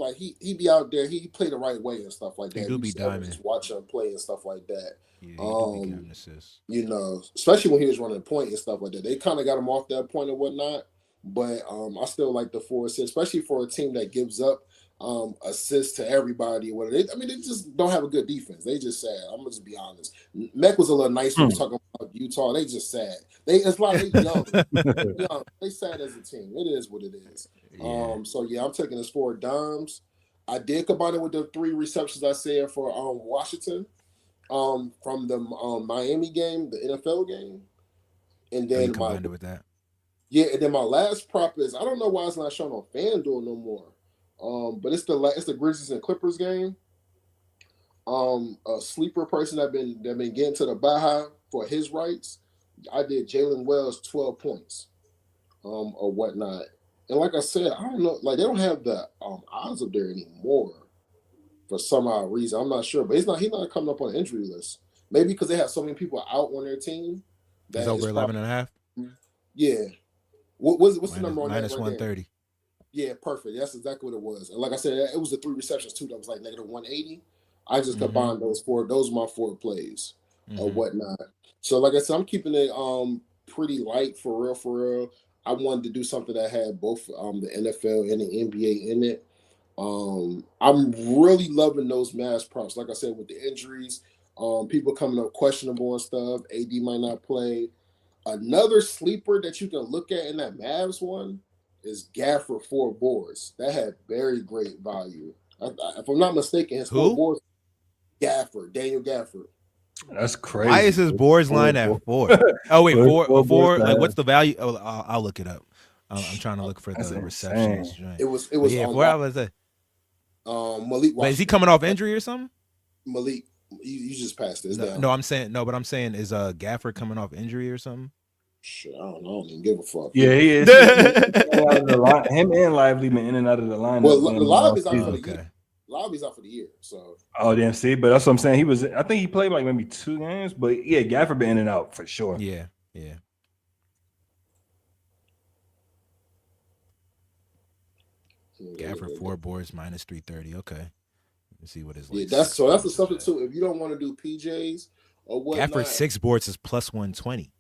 be out there. He play the right way and stuff like that. He do be diming. Just watch him play and stuff like that. Yeah, he do be giving assists. You know, especially when he was running point and stuff like that. They kind of got him off that point and whatnot. But I still like the 4 assists, especially for a team that gives up assists to everybody or whatever. They just don't have a good defense. They just sad. I'm gonna just be honest. Meck was a little nice when he was talking about Utah. They just sad. It's like they young. They sad as a team. It is what it is. Yeah. So yeah, I'm taking this 4 dimes. I did combine it with the 3 receptions I said for Washington from the Miami game, the NFL game. And then combined it with that. Yeah, and then my last prop is I don't know why it's not shown on FanDuel no more. But it's the Grizzlies and Clippers game. A sleeper person that been getting to the Baja for his rights. I did Jalen Wells 12 points, or whatnot. And like I said, I don't know, like they don't have the odds up there anymore for some odd reason. I'm not sure, but he's not coming up on the injury list. Maybe because they have so many people out on their team. He's over 11.5. Yeah. What's the number on minus that? Minus 130. Yeah, perfect. That's exactly what it was. And like I said, it was the 3 receptions too. That was like negative 180. I just combined those 4. Those are my 4 plays or whatnot. So like I said, I'm keeping it pretty light for real. For real. I wanted to do something that had both the NFL and the NBA in it. I'm really loving those mass props. Like I said, with the injuries, people coming up questionable and stuff. AD might not play. Another sleeper that you can look at in that Mavs one is Gafford 4 boards. That had very great value. If I'm not mistaken, his 4 boards. Daniel Gafford. That's crazy. Why is his boards line at 4? Oh wait, 4. Like, what's the value? Oh, I'll look it up. I'm trying to look for the receptions. It was. Yeah, 4 hours. Malik. But is he coming off injury or something? Malik, you just passed this down. No, I'm saying is Gafford coming off injury or something? Shit, I don't know. I don't even give a fuck. Yeah, he is. Him and Lively been in and out of the line. Well, Lively's out for the year. Lively's out for the year. So. Oh, damn. See, but that's what I'm saying. I think he played like maybe 2 games, but yeah, Gafford been in and out for sure. Yeah. Gafford 4 boards minus 330. Okay. Let's see what his. Yeah, that's the substitute. If you don't want to do PJs or what. Gafford 6 boards is plus 120.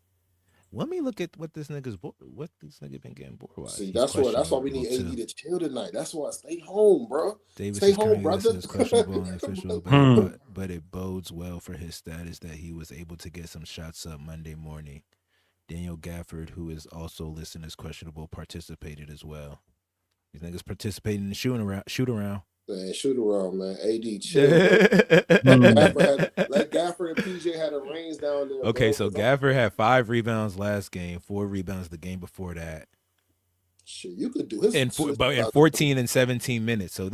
Let me look at what this nigga's been getting board wise. See, that's why we need AD to chill tonight. That's why stay home, bro. Davis stay home, brother. Is questionable and official, but it bodes well for his status that he was able to get some shots up Monday morning. Daniel Gafford, who is also listed as questionable, participated as well. These niggas participating in the shoot around. Man, shoot around, man. AD chill. Let Gafford and PJ had a reins down there. Okay, bro. So Gafford had 5 rebounds last game, 4 rebounds the game before that. Shit, you could do his. In 14 and 17 minutes. So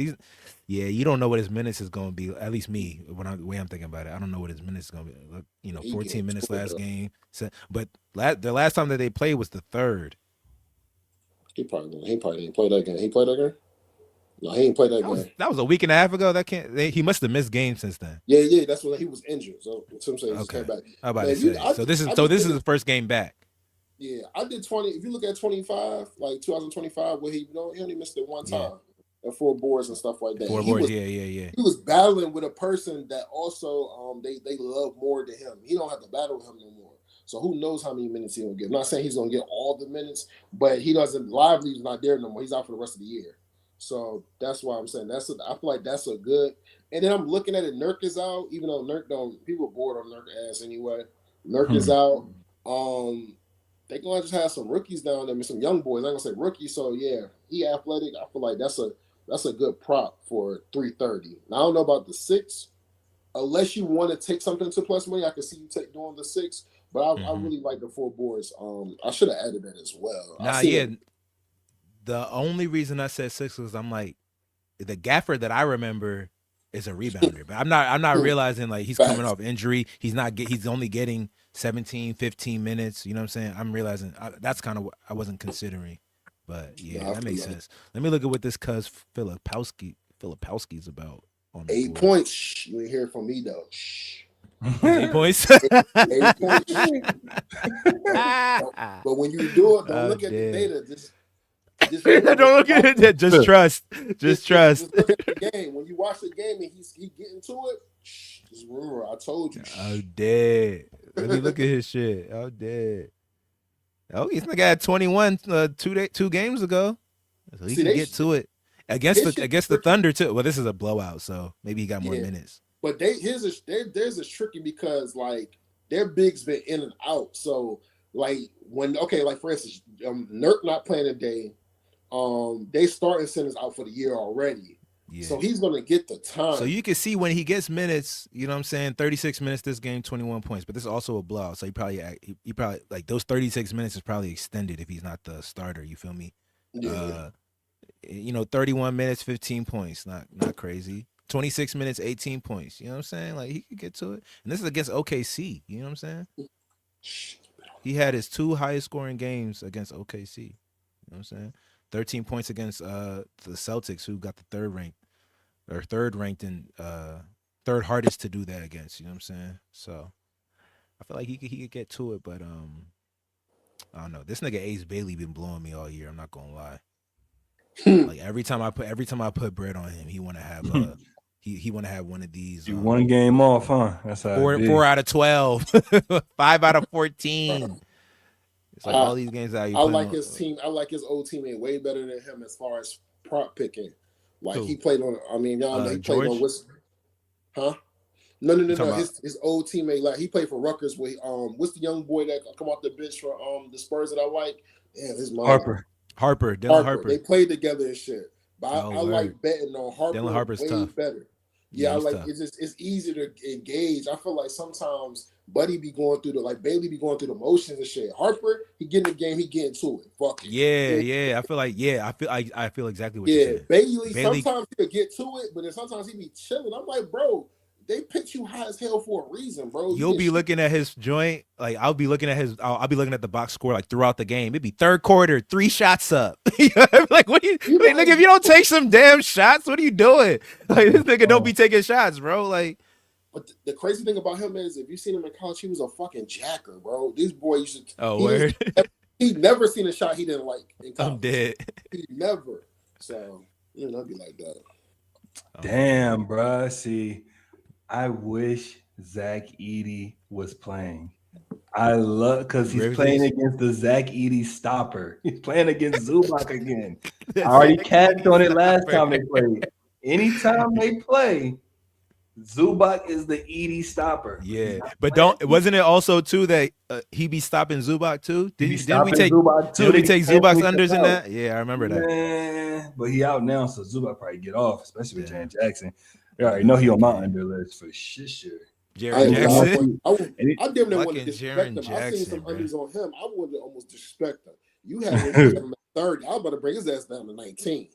you don't know what his minutes is going to be. At least me, the way I'm thinking about it, I don't know what his minutes is going to be. 14 minutes last game. But the last time that they played was the 3rd. He probably didn't play that game. He played that game. No, he ain't played that game. That was a week and a half ago. He must have missed games since then. Yeah. That's when he was injured. So I'm saying he just came back. How about this is the first game back. Yeah, I did 20. If you look at 25, like 2025, where he only missed it one time and 4 boards and stuff like that. 4 boards, yeah. He was battling with a person that also they love more than him. He don't have to battle with him no more. So who knows how many minutes he's gonna get? I'm not saying he's gonna get all the minutes, but he doesn't. Lively's not there no more. He's out for the rest of the year. So that's why I'm saying I feel like that's a good. And then I'm looking at it. Nurk is out, even though Nurk people are bored on Nurk ass anyway. Nurk is out. They gonna just have some rookies down there, some young boys. I'm gonna say rookies. So yeah, he athletic. I feel like that's a good prop for 330. Now I don't know about the 6, unless you want to take something to plus money. I can see you doing the 6, but I really like the 4 boards. I should have added that as well. The only reason I said 6 was I'm like, the Gafford that I remember is a rebounder, but I'm not realizing like he's coming off injury. He's only getting 17, 15 minutes. You know what I'm saying? I'm realizing that's kind of what I wasn't considering, but that makes sense. Let me look at what this cuz Filipowski's about. On 8 points. Shh, you ain't hear from me though. Shh. 8 points. 8 points. But when you do it, don't look at the data. Just don't look at it. Just trust. Just trust. Look at the game. When you watch the game and he getting to it, just remember I told you. I'm dead. Let me look at his shit. I'm dead. Oh, he's like at 21 2 games ago. So he can get to it. against the Thunder too. Well, this is a blowout, so maybe he got more minutes. But theirs is tricky because like their bigs been in and out. So like like for instance, Nurk not playing today. They starting centers out for the year already. Yeah. So he's gonna get the time. So you can see when he gets minutes, you know what I'm saying? 36 minutes this game, 21 points. But this is also a blowout. So he probably like those 36 minutes is probably extended if he's not the starter. You feel me? Yeah. 31 minutes, 15 points. Not crazy. 26 minutes, 18 points. You know what I'm saying? Like he could get to it. And this is against OKC. You know what I'm saying? He had his 2 highest scoring games against OKC. You know what I'm saying? 13 points against the Celtics, who got the third ranked and third hardest to do that against. You know what I'm saying? So I feel like he could get to it, but I don't know. This nigga Ace Bailey been blowing me all year. I'm not gonna lie. Like every time I put bread on him, he want to have he want to have one of these. One game off, huh? That's how 4 out of 12, 5 out of 14. It's like all these games that I like his team. I like his old teammate way better than him as far as prop picking. Like he played on. I mean, y'all know he played on huh? No. His old teammate, like he played for Rutgers. With what's the young boy that come off the bench for the Spurs that I like? Damn, his mom. Dylan Harper. They played together and shit. But I like betting on Harper. Dylan Harper's way tough. Better. Yeah, I like tough. It's easy to engage. I feel like sometimes Buddy be going through Bailey be going through the motions and shit. Harper, he get in the game, he get into it. Fuck it. Yeah. I feel like I feel exactly what you're saying. Bailey sometimes he could get to it, but then sometimes he be chilling. I'm like, bro, they picked you high as hell for a reason, bro. You'll be looking at his joint, like I'll be looking at the box score like throughout the game. It'd be third quarter, 3 shots up. Like, what you nigga, if you don't take some damn shots, what are you doing? Like this nigga don't be taking shots, bro. Like, but the crazy thing about him is if you seen him in college, he was a fucking jacker, bro. This boy used to word. He never seen a shot he didn't like in college. I'm dead. He never. So, it'd be like that. Damn, bro. See, I wish Zach Edey was playing. I love because he's playing against the Zach Edey stopper. He's playing against Zubac again. I already capped on it last time they played. Anytime they play, Zubac is the Edey stopper. Yeah, but wasn't it also too that he be stopping Zubac too? Didn't we take Zubac's unders in that? Yeah, I remember that. Man, but he out now, so Zubac probably get off, especially with Jaren Jackson. You already know he on my under list for shit. Jaren Jackson. I damn near want to disrespect him. I seen some unders on him. I wanted to almost disrespect him. You had him at 30. I better bring his ass down to 19.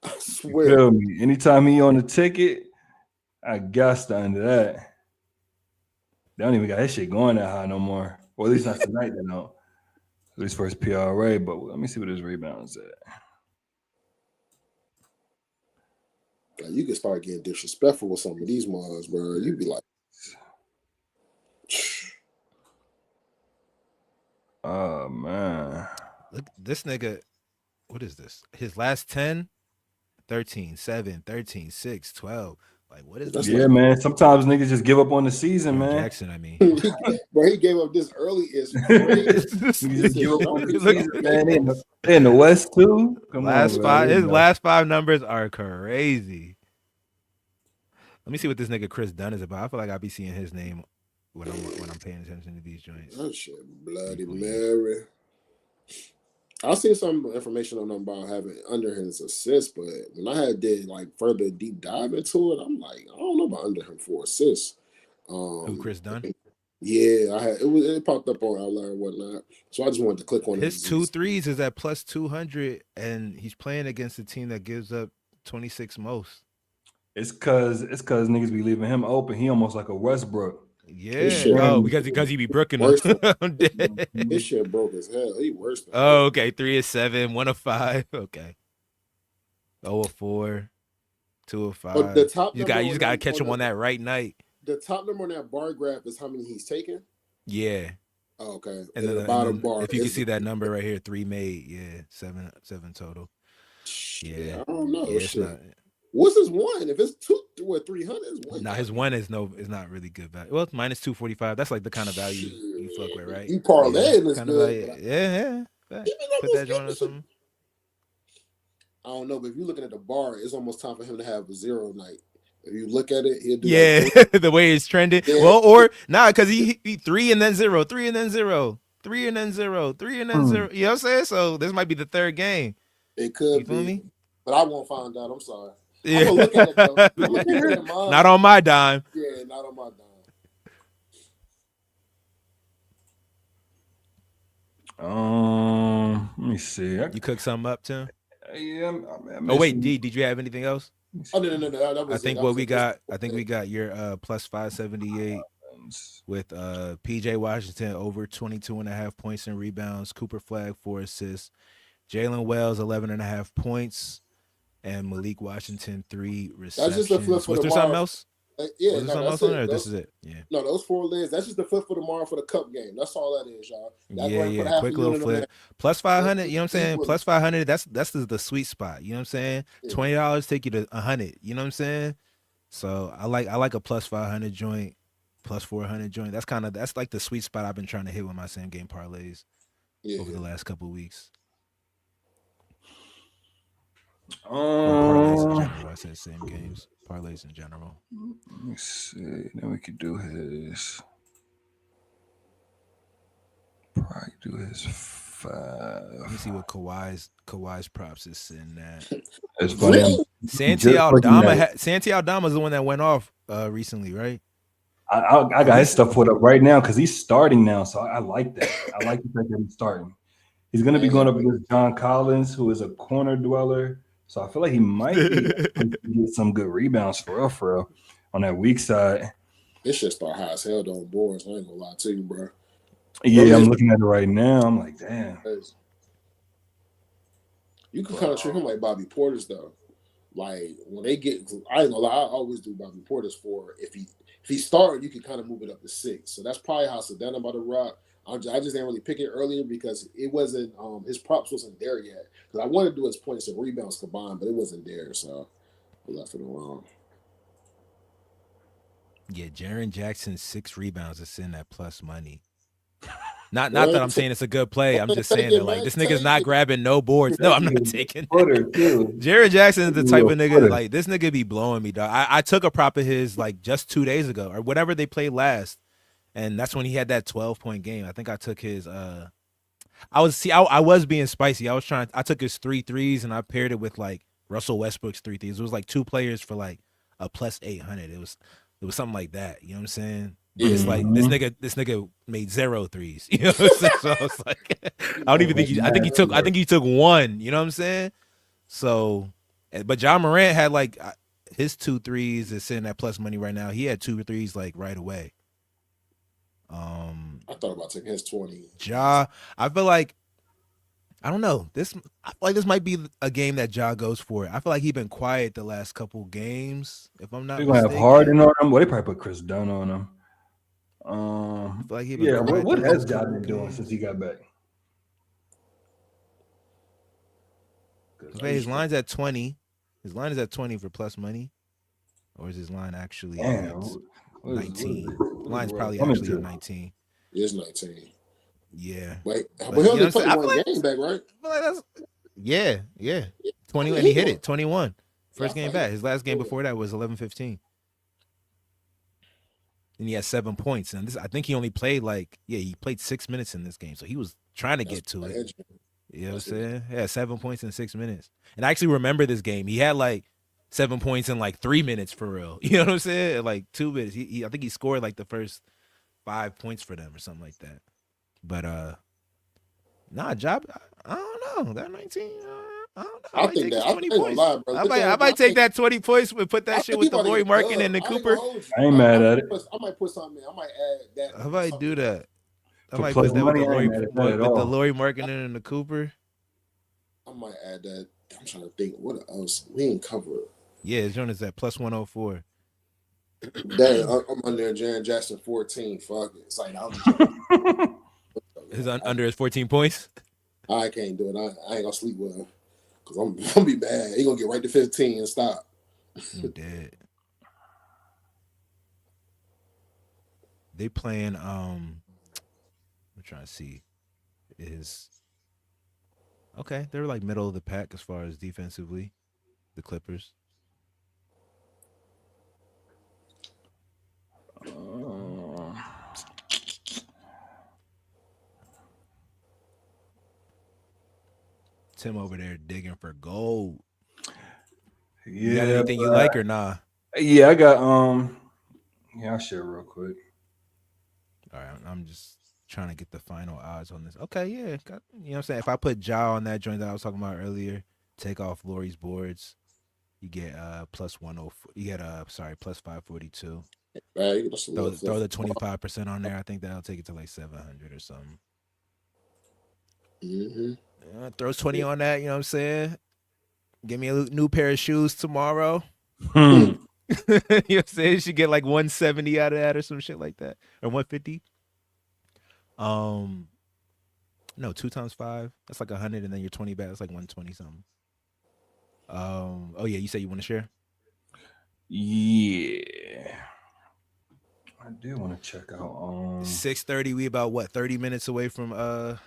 I swear. Feel me? Anytime he on the ticket, I got to under that. They don't even got that shit going that high no more. Well, at least not tonight, they don't. At least for his PRA, but let me see what his rebounds at. You can start getting disrespectful with some of these ones, bro. You be like, oh, man. Look, this nigga, what is this? His last 10, 13, 7, 13, 6, 12. Like, what is this? Yeah, man. Sometimes niggas just give up on the season, man. Jackson, I mean. Bro, he gave up this early. Is just give up on the season, man. They in the West, too. His last 5 numbers are crazy. Let me see what this nigga Chris Dunn is about. I feel like I'll be seeing his name when I'm paying attention to these joints. Oh shit, Bloody Mary. I seen some information on him about having under his assist, but when I did like further deep dive into it, I'm like, I don't know about under him for assists. Who, Chris Dunn? Yeah, it popped up on Outlier and whatnot. So I just wanted to click on his 2 threes is at plus 200, and he's playing against a team that gives up 26 most. It's cause niggas be leaving him open. He almost like a Westbrook. Yeah. Because he be brooking him. This shit broke as hell. He worse than okay. 3 of 7, 1 of 5. Okay. 0 of 4, 2 of 5. But the top you just gotta catch him on that right night. The top number on that bar graph is how many he's taken? Yeah. Oh, okay. And then the bottom bar. If you can see that number right here, 3 made. Yeah. 7 total. Yeah. I don't know. Yeah, it's not. What's his one? If it's 300, it's one. Nah, his one is not really good value. Well, it's minus 245. That's like the kind of value you fuck with, right? You parlay this good. Yeah. Put that joint or something. I don't know, but if you're looking at the bar, it's almost time for him to have a 0 night. If you look at it, he'll do Yeah, like 3. the way it's trending. Yeah. Well, or because he 3 and then 0, 3 and then 0, 3 and then 0, 3 and then 0. You know what I'm saying? So this might be the third game. It You could feel be, me? but I won't find out. I'm sorry. I'm Yeah. gonna look at it though. I'm gonna keep it in mind. Not on my dime. Yeah, not on my dime. Let me see. You cook something up, Tim? Yeah. Oh wait, D, did you have anything else? Oh no. That was I think it. what we got. I think we got your plus 578 with PJ Washington over 22.5 points and rebounds. Cooper Flag 4 assists. Jalen Wells 11.5 points, and Malik Washington 3 receptions. That's just the flip for Was there tomorrow. something else? Yeah, Was there something else it. on there? This is it. Yeah. No, those 4 legs. That's just the flip for tomorrow for the cup game. That's all that is, y'all. That's Yeah. Quick little flip. Plus 500. You know what I'm saying? Plus 500. That's the sweet spot. You know what I'm saying? $20 take you to 100. You know what I'm saying? So I like a plus 500 joint, plus 400 joint. That's like the sweet spot I've been trying to hit with my same game parlays over the last couple of weeks. Parlays in general. I said same games. Parlays in general. Let me see. Then we could do his. Probably do his 5. Let me see what Kawhi's props is sitting at. It's funny. Santi Aldama is the one that went off recently, right? I got his stuff put up right now because he's starting now, so I like that. I like the fact that he's starting. He's going to be going up against John Collins, who is a corner dweller. So I feel like he might get some good rebounds for real on that weak side. This shit start high as hell on boards. I ain't gonna lie to you, bro. Yeah, I'm looking at it right now. I'm like, damn. You can kind of treat him like Bobby Portis though. Like when they get, I ain't gonna lie, I always do Bobby Portis for if he started, you can kind of move it up to 6. So that's probably how Sedona about to rock. I just didn't really pick it earlier because it wasn't his props wasn't there yet. Because I wanted to do his points and rebounds combined, but it wasn't there, so I left it alone. Yeah, Jaren Jackson's 6 rebounds is in that plus money. Not that I'm saying it's a good play. I'm just saying that like this nigga's not grabbing no boards. No, I'm not taking that. Jaren Jackson is the type of nigga like this nigga be blowing me, dog. I took a prop of his like just 2 days ago or whatever they played last. And that's when he had that 12-point game. I think I took his I was being spicy. I took his 3 threes and I paired it with like Russell Westbrook's 3 threes. It was like 2 players for like a plus 800. It was something like that. You know what I'm saying? But it's like this nigga made 0 threes. You know what I'm saying? So I was like, I think he took 1. You know what I'm saying? So, but John Morant had like his 2 threes is sitting at plus money right now. He had 2 threes like right away. I thought about taking his 20. Ja, I feel like I don't know. I feel like this might be a game that Ja goes for it. I feel like he's been quiet the last couple games. If I'm not They're gonna mistaken. have Harden on him. Well, they probably put Chris Dunn on him. I feel like what has Ja been doing since he got back? Okay, his line's at 20. His line is at 20 for plus money, or is his line actually at 19? Line's probably actually at 19. It's 19. Yeah. Wait, but he only played one game back, right? Yeah. 20, and he hit it. 21. First game back. His last game before that was 11-15. And he had 7 points. And I think he only played he played 6 minutes in this game. So he was trying to get to it. You know what I'm saying? Yeah, 7 points in 6 minutes. And I actually remember this game. He had 7 points in 3 minutes for real. You know what I'm saying? 2 minutes. I think he scored the first 5 points for them or something like that. But job. I don't know. That 19. I don't know. I might take 20 points. I might take that 20 points and put that shit with the Laurie Markin and the Cooper. I ain't mad at it. I might put something in. I might add that. I might do that. I might put that with the Laurie Markin and the Cooper. I might add that. I'm trying to think. What else? We ain't cover it. Yeah, Jonas at plus 104. Dang, I'm under Jaren Jackson 14. Fuck it. It's like His under his 14 points. I can't do it. I ain't gonna sleep well because I'm gonna be bad. He gonna get right to 15 and stop. I'm dead. They playing. I'm trying to see. Okay, they're like middle of the pack as far as defensively. The Clippers. Tim over there digging for gold. You got anything you like or nah? Yeah, I got yeah, I'll share real quick. All right, I'm just trying to get the final odds on this. Okay, yeah, got, you know what I'm saying? If I put Ja on that joint that I was talking about earlier, take off Lori's boards, you get plus 104. You get plus 542. Right, Throw the 25% on there. I think that'll take it to like 700 or something. Throws 20 on that. You know what I'm saying? Give me a new pair of shoes tomorrow. You know what I'm saying? You should get like 170 out of that or some shit like that, or 150. No, 2 times 5. That's like 100, and then your 20 back. That's like 120 something. Oh yeah, you say you want to share? Yeah, I do want to check out. 6:30. We about what 30 minutes away from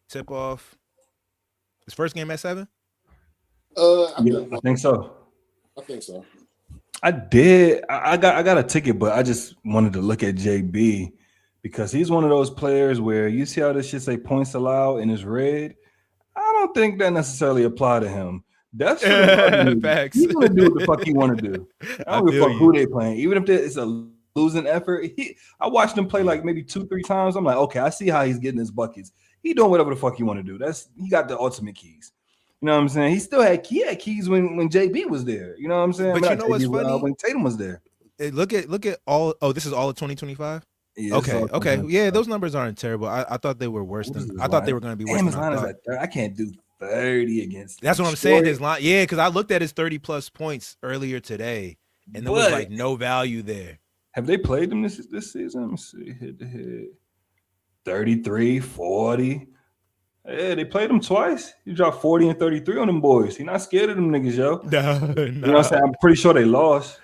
tip off. His first game at 7. I think so. I think so. I did. I got a ticket, but I just wanted to look at JB because he's one of those players where you see how this shit say points allowed and it's red. I don't think that necessarily apply to him. That's facts. He's gonna do what the fuck he want to do. I don't give a fuck who they playing, even if it's a losing effort. I watched him play like maybe 2-3 times. I'm like, okay, I see how he's getting his buckets. He doing whatever the fuck he want to do. He got the ultimate keys. You know what I'm saying? He still had keys when JB was there. You know what I'm saying? But you know what's funny? When Tatum was there. Look at all. Oh, this is all of 2025. Yeah, okay. Yeah, those numbers aren't terrible. I thought they were worse than. I thought they were going to be worse than I thought. I can't do 30 against. That's what I'm saying. His line, yeah, because I looked at his 30+ points earlier today, and there was like no value there. Have they played them this season? Let me see. Head to head, 33, 40. Yeah, they played him twice. He dropped 40 and 33 on them boys. He not scared of them niggas, yo. No. You know what I'm saying? I'm pretty sure they lost.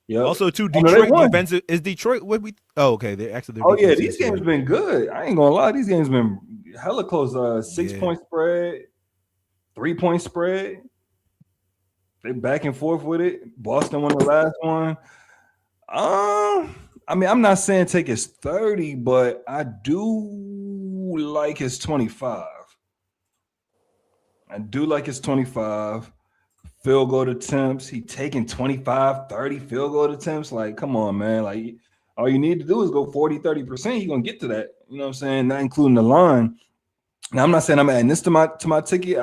Yeah. Also, too, Detroit defensive is Detroit. What we? Oh, okay. Yeah, these games been good. I ain't gonna lie. These games been hella close. 6-point spread, 3-point spread. They back and forth with it. Boston won the last one. I mean, I'm not saying take his 30, but I do like his 25. I do like his 25. Field goal attempts. He taking 25, 30 field goal attempts. Like, come on, man. Like, all you need to do is go 40, 30%. You're going to get to that. You know what I'm saying? Not including the line. Now, I'm not saying I'm adding this to my ticket.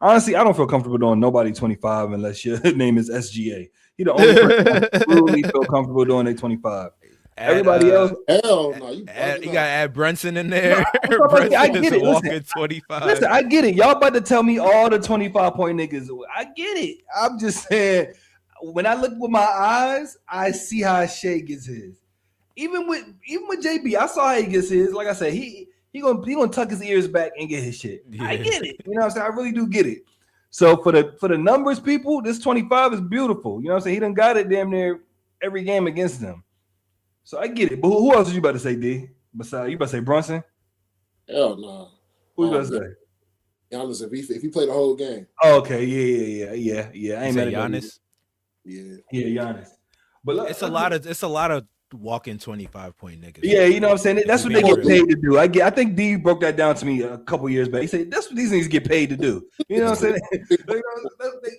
Honestly, I don't feel comfortable doing nobody 25 unless your name is SGA. He the only person I truly feel comfortable doing a 25. Everybody else, hell no. You got to add Brunson in there. No, I get it. Listen, 25. Listen, I get it. Y'all about to tell me all the 25-point niggas. I get it. I'm just saying, when I look with my eyes, I see how Shea gets his. Even with JB, I saw how he gets his. Like I said, he gonna tuck his ears back and get his shit. Yeah. I get it. You know what I'm saying? I really do get it. So for the numbers, people, this 25 is beautiful. You know what I'm saying? He done got it damn near every game against them. So I get it. But who else are you about to say, D? Besides, you about to say Brunson? Hell no. Who you about to say? Giannis, if he played the whole game. Oh, okay, yeah. I ain't mad at Giannis. Yeah, Giannis. But look, it's a lot of walking 25-point niggas. Yeah, you know what I'm saying? That's what they get paid to do. I think D broke that down to me a couple years back. He said that's what these niggas get paid to do. You know what I'm saying?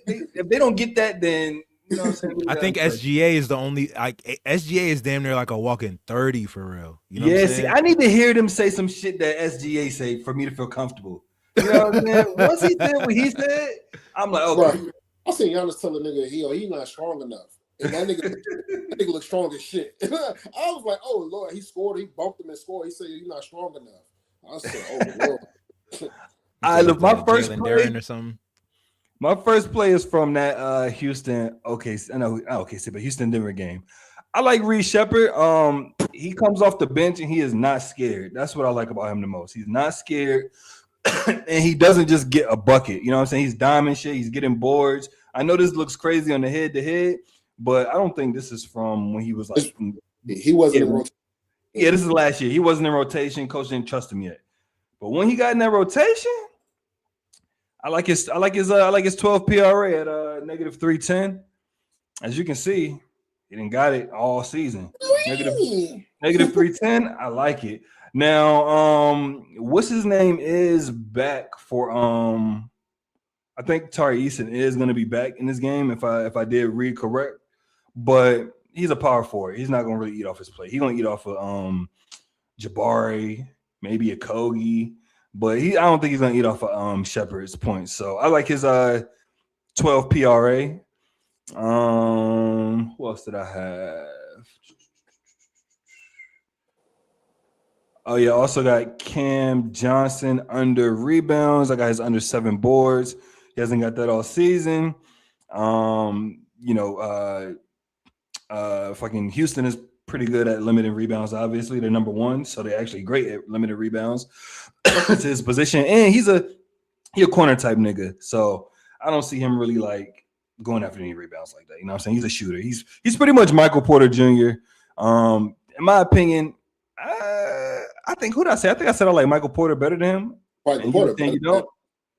If they don't get that, then you know what I'm saying? I think SGA is the only SGA is damn near like a walking 30 for real. You know yeah, see, I need to hear them say some shit that SGA say for me to feel comfortable. You know what I'm saying? Once he said what he said, I'm like, okay. Right. I seen Giannis tell a nigga he not strong enough. And that nigga look strong as shit. I was like, oh Lord, he scored, he bumped him and scored. He said you're not strong enough. I said, oh Lord. I look my first play or something. My first play is from that Houston. But Houston Denver game. I like Reed Shepard. He comes off the bench and he is not scared. That's what I like about him the most. He's not scared, and he doesn't just get a bucket. You know what I'm saying? He's diming shit. He's getting boards. I know this looks crazy on the head-to-head, but I don't think this is from when he was like he wasn't in rotation. Yeah, this is last year. He wasn't in rotation. Coach didn't trust him yet. But when he got in that rotation, I like his 12 PRA at -310. As you can see, he didn't got it all season. -310. I like it. Now, what's his name is back for I think Tari Eason is going to be back in this game if I did read correct, but he's a power forward. He's not going to really eat off his play. He's going to eat off of Jabari, maybe a Kogi, but I don't think he's going to eat off of Shepard's points. So I like his 12 PRA. Who else did I have? Oh yeah, also got Cam Johnson under rebounds. I got his under 7 boards. He hasn't got that all season. Fucking Houston is pretty good at limiting rebounds. Obviously, they're number 1, so they're actually great at limited rebounds. It's his position, and he a corner type nigga. So I don't see him really like going after any rebounds like that. You know what I'm saying? He's a shooter. He's pretty much Michael Porter Jr. In my opinion, I think who did I say? I think I said I like Michael Porter better than him. Michael Porter, you don't?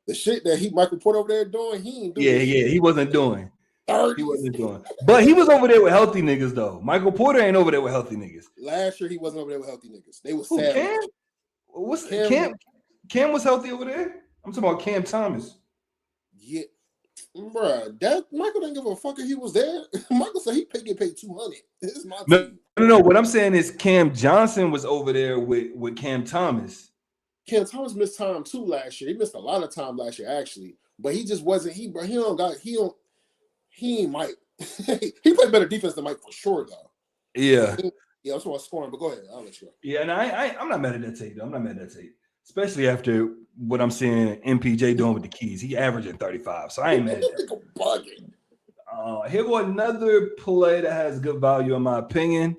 The shit that Michael Porter over there doing, he ain't doing. Yeah, he wasn't doing. He wasn't doing. But he was over there with healthy niggas though. Michael Porter ain't over there with healthy niggas. Last year he wasn't over there with healthy niggas. They was sad. Cam? What's Cam? Cam was healthy over there. I'm talking about Cam Thomas. Yeah, bruh. That Michael didn't give a fuck if he was there. Michael said he get paid $200. This is my team. No. What I'm saying is Cam Johnson was over there with Cam Thomas. Cam Thomas missed time too last year. He missed a lot of time last year actually, but he just wasn't. He ain't Mike. He played better defense than Mike for sure though. Yeah. Yeah, that's what I'm scoring. But go ahead, I'll let you go. Yeah, and I'm not mad at that tape though. I'm not mad at that tape, especially after what I'm seeing MPJ doing with the keys. He averaging 35, so I ain't mad at that. Bugging. Here go another play that has good value in my opinion.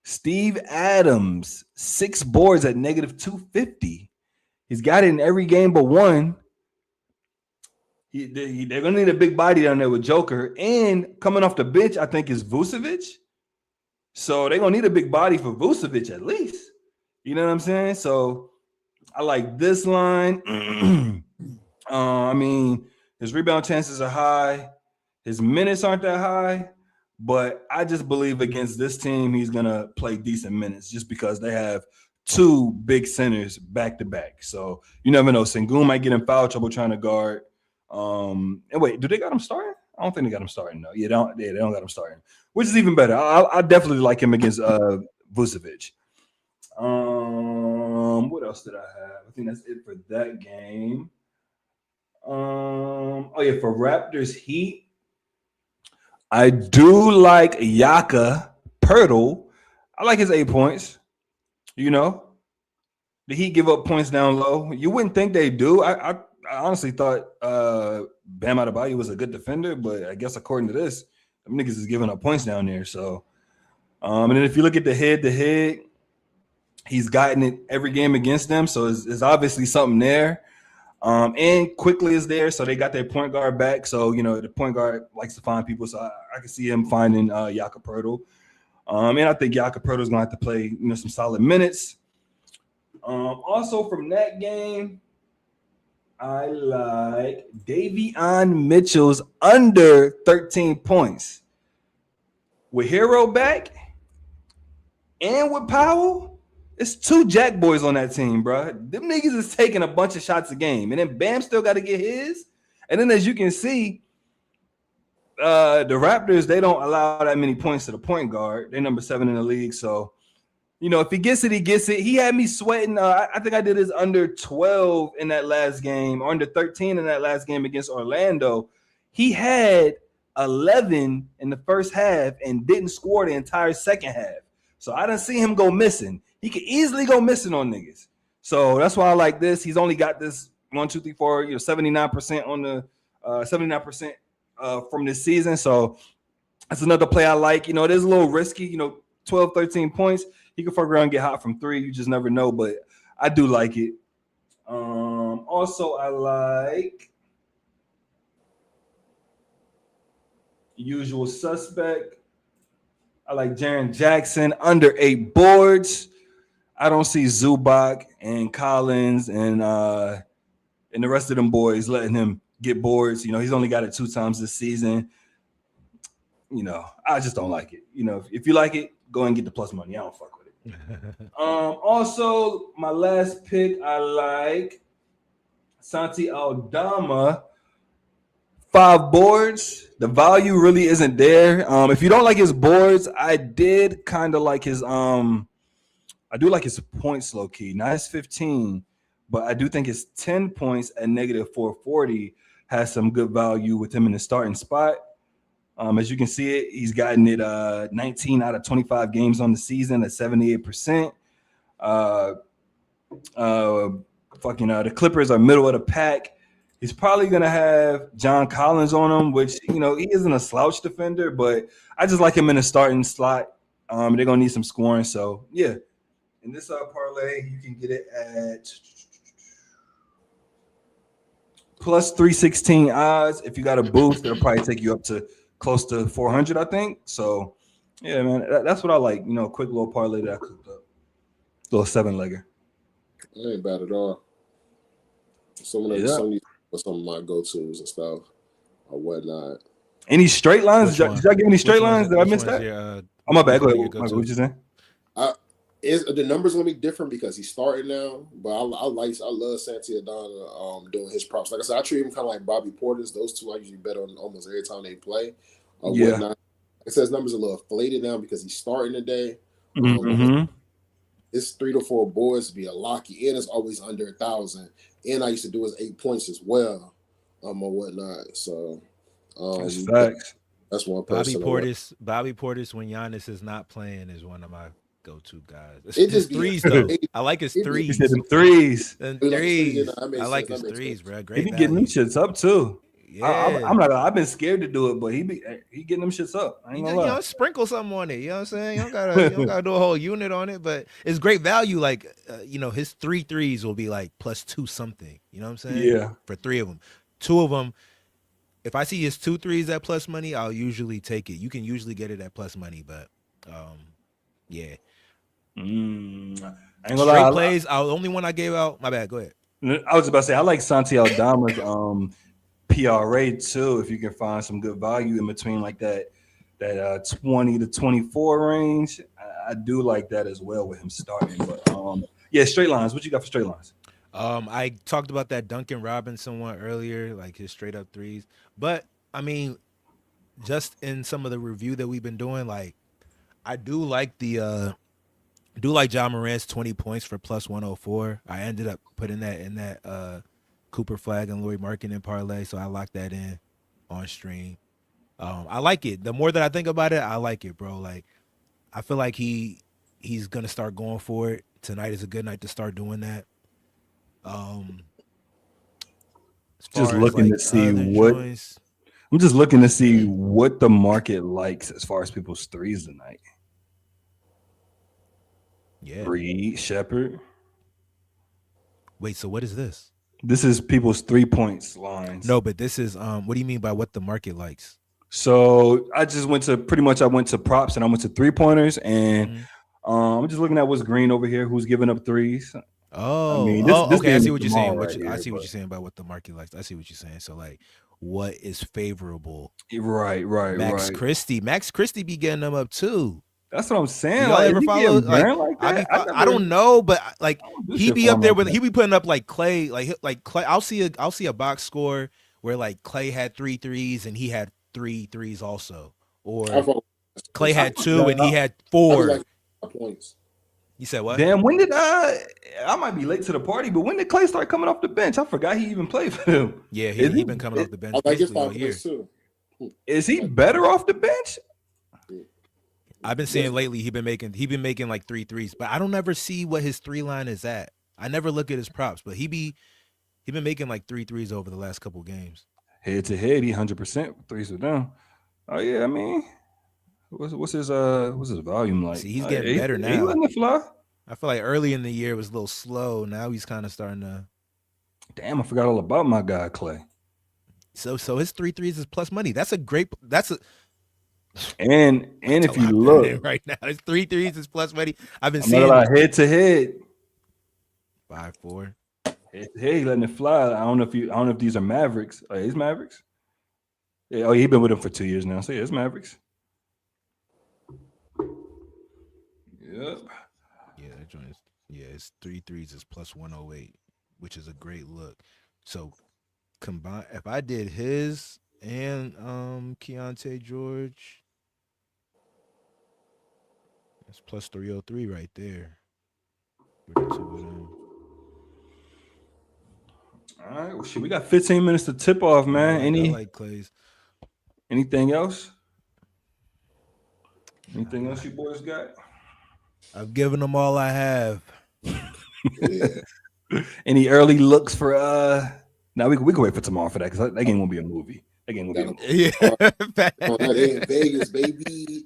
Steve Adams, 6 boards at -250. He's got it in every game but one. They're going to need a big body down there with Joker. And coming off the bench, I think, is Vucevic. So they're going to need a big body for Vucevic at least. You know what I'm saying? So I like this line. I mean, his rebound chances are high. His minutes aren't that high. But I just believe against this team, he's going to play decent minutes just because they have 2 big centers back-to-back. So you never know. Sengun might get in foul trouble trying to guard. And wait, do they got him starting? I don't think they got him starting, though. Yeah, they don't got him starting, which is even better. I definitely like him against Vucevic. What else did I have? I think that's it for that game. For Raptors Heat, I do like Yaka Pirtle. I like his 8 points. You know, the Heat give up points down low. You wouldn't think they do. I honestly thought Bam Adebayo was a good defender, but I guess according to this, them niggas is giving up points down there. So, and then if you look at the head-to-head, he's gotten it every game against them. So there's obviously something there. And Quickly is there, so they got their point guard back. So, you know, the point guard likes to find people, so I can see him finding Yaka Pirtle. And I think Yaka Pirtle is going to have to play, you know, some solid minutes. Also from that game, I like Davion Mitchell's under 13 points. With Hero back and with Powell, it's 2 Jack boys on that team, bro. Them niggas is taking a bunch of shots a game. And then Bam still got to get his. And then as you can see, the Raptors, they don't allow that many points to the point guard. They're number 7 in the league. So, you know, if he gets it, he gets it. He had me sweating. I think I did his under 12 in that last game, or under 13 in that last game against Orlando. He had 11 in the first half and didn't score the entire second half. So I didn't see him go missing. He could easily go missing on niggas. So that's why I like this. He's only got this 1, 2, 3, 4, 79% on the 79% from this season. So that's another play I like. You know, it is a little risky, 12, 13 points. He can fuck around and get hot from 3. You just never know, but I do like it. Also, I like Usual Suspect. I like Jaren Jackson under 8 boards. I don't see Zubac and Collins and and the rest of them boys letting him get boards. He's only got it 2 times this season. I just don't like it. If you like it, go and get the plus money. I don't fuck with it. Also, my last pick, I like Santi Aldama. 5 boards. The value really isn't there. If you don't like his boards, I did kind of like his I do like his points low key. Not his 15, but I do think his 10 points at negative 440 has some good value with him in the starting spot. As you can see it, he's gotten it 19 out of 25 games on the season at 78%. The Clippers are middle of the pack. He's probably going to have John Collins on him, which, he isn't a slouch defender, but I just like him in the starting slot. They're going to need some scoring. So, yeah. In this parlay, you can get it at plus 316 odds. If you got a boost, it'll probably take you up to close to 400, I think. So, yeah, man, that's what I like. Quick little parlay that I cooked up. Little 7-legger. That ain't bad at all. Some of my go-tos and stuff or whatnot. Any straight lines? Did I give any straight lines? Did I miss that? Oh, my bad. Go ahead. What you saying? The numbers gonna be different because he's starting now, but I love Santi Aldama doing his props. Like I said, I treat him kind of like Bobby Portis. Those two I usually bet on almost every time they play or whatnot. It says numbers a little inflated now because he's starting today. It's 3 to 4 boards to be a locky, and it's always under 1,000. And I used to do his 8 points as well, or whatnot. So that's facts. That's one person. Bobby Portis, when Giannis is not playing, is one of my go-to guys. It his just threes though. I like his threes. He said them threes. I like his threes, bro. Great. He be getting them shits up too. Yeah. I've been scared to do it, but he getting them shits up. I ain't gonna lie. Sprinkle something on it. You know what I'm saying? You don't gotta do a whole unit on it, but it's great value. Like his 3 threes will be like plus 2 something. You know what I'm saying? Yeah. For 3 of them, 2 of them. If I see his 2 threes at plus money, I'll usually take it. You can usually get it at plus money, but yeah. I ain't gonna Straight lie. plays. The only one I gave out. My bad. Go ahead. I was about to say I like Santi Aldama's PRA too. If you can find some good value in between like that 20 to 24 range, I do like that as well with him starting. But straight lines. What you got for straight lines? I talked about that Duncan Robinson one earlier, like his straight up threes. But I mean, just in some of the review that we've been doing, like I do like Ja Morant's 20 points for plus 104. I ended up putting that in that Cooper Flag and Lloyd Marketing parlay, so I locked that in on stream. I like it. The more that I think about it, I like it, bro. Like I feel like he's gonna start going for it. Tonight is a good night to start doing that. Just looking to see what joints, I'm just looking to see what the market likes as far as people's threes tonight. Yeah. Reed Shepard. Wait, so what is this? This is people's 3 points lines. No, but this is what do you mean by what the market likes? So I just went to props and I went to 3-pointers and I'm just looking at what's green over here, who's giving up threes. Oh, I mean, this okay. I see what you're saying. I see what you're saying about what the market likes. I see what you're saying. So like, what is favorable? Right. Max Christie be getting them up too. That's what I'm saying. Y'all ever follow like that? I don't know, but like he be up there with he be putting up like Clay, like Clay. I'll see a box score where like Clay had 3 threes and he had 3 threes also, or Clay had 2 and he had 4 points. You said what? Damn, when did I might be late to the party, but when did Clay start coming off the bench? I forgot he even played for them. Yeah, he been coming off the bench all year. Is he better off the bench? I've been seeing lately he been making like 3 threes, but I don't ever see what his 3 line is at. I never look at his props, but he been making like 3 threes over the last couple games. Head to head, he 100% threes are down. Oh yeah, I mean, what's his volume like? See, he's getting better now. He letting it fly. I feel like early in the year it was a little slow. Now he's kind of starting to. Damn, I forgot all about my guy Clay. So his 3 threes is plus money. And if you look right now, his 3 threes is plus money. I've been seeing head to head 5-4. Hey, letting it fly. I don't know if these are Mavericks. He's Mavericks. Yeah, oh, he's been with them for 2 years now. So yeah, it's Mavericks. Yep. Yeah, that joint is, it's 3 threes is plus 108, which is a great look. So combine if I did his and Keontae George, that's plus 303 right there. For the two of them. All right. Well, shit, we got 15 minutes to tip off, man. I like Clay's. Anything else? Anything else you boys got? I've given them all I have. Any early looks for now we can wait for tomorrow for that because that game won't be a movie. That game will be a movie. Yeah. Vegas, baby.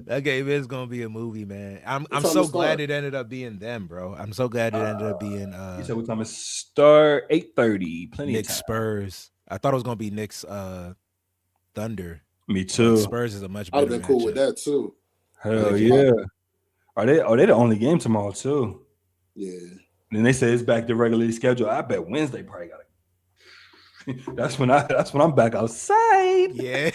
That game is gonna be a movie, man. I'm so glad it ended up being them, bro. I'm so glad it ended up being you said what time is start? 8:30. Plenty Knicks of time. Spurs. I thought it was gonna be Knicks Thunder. Me too. Spurs is a much better. I'd have been cool with that too. Hell yeah. Are they the only game tomorrow too? Yeah. And then they say it's back to regularly scheduled. I bet Wednesday probably got it. That's when I'm back outside. Yeah.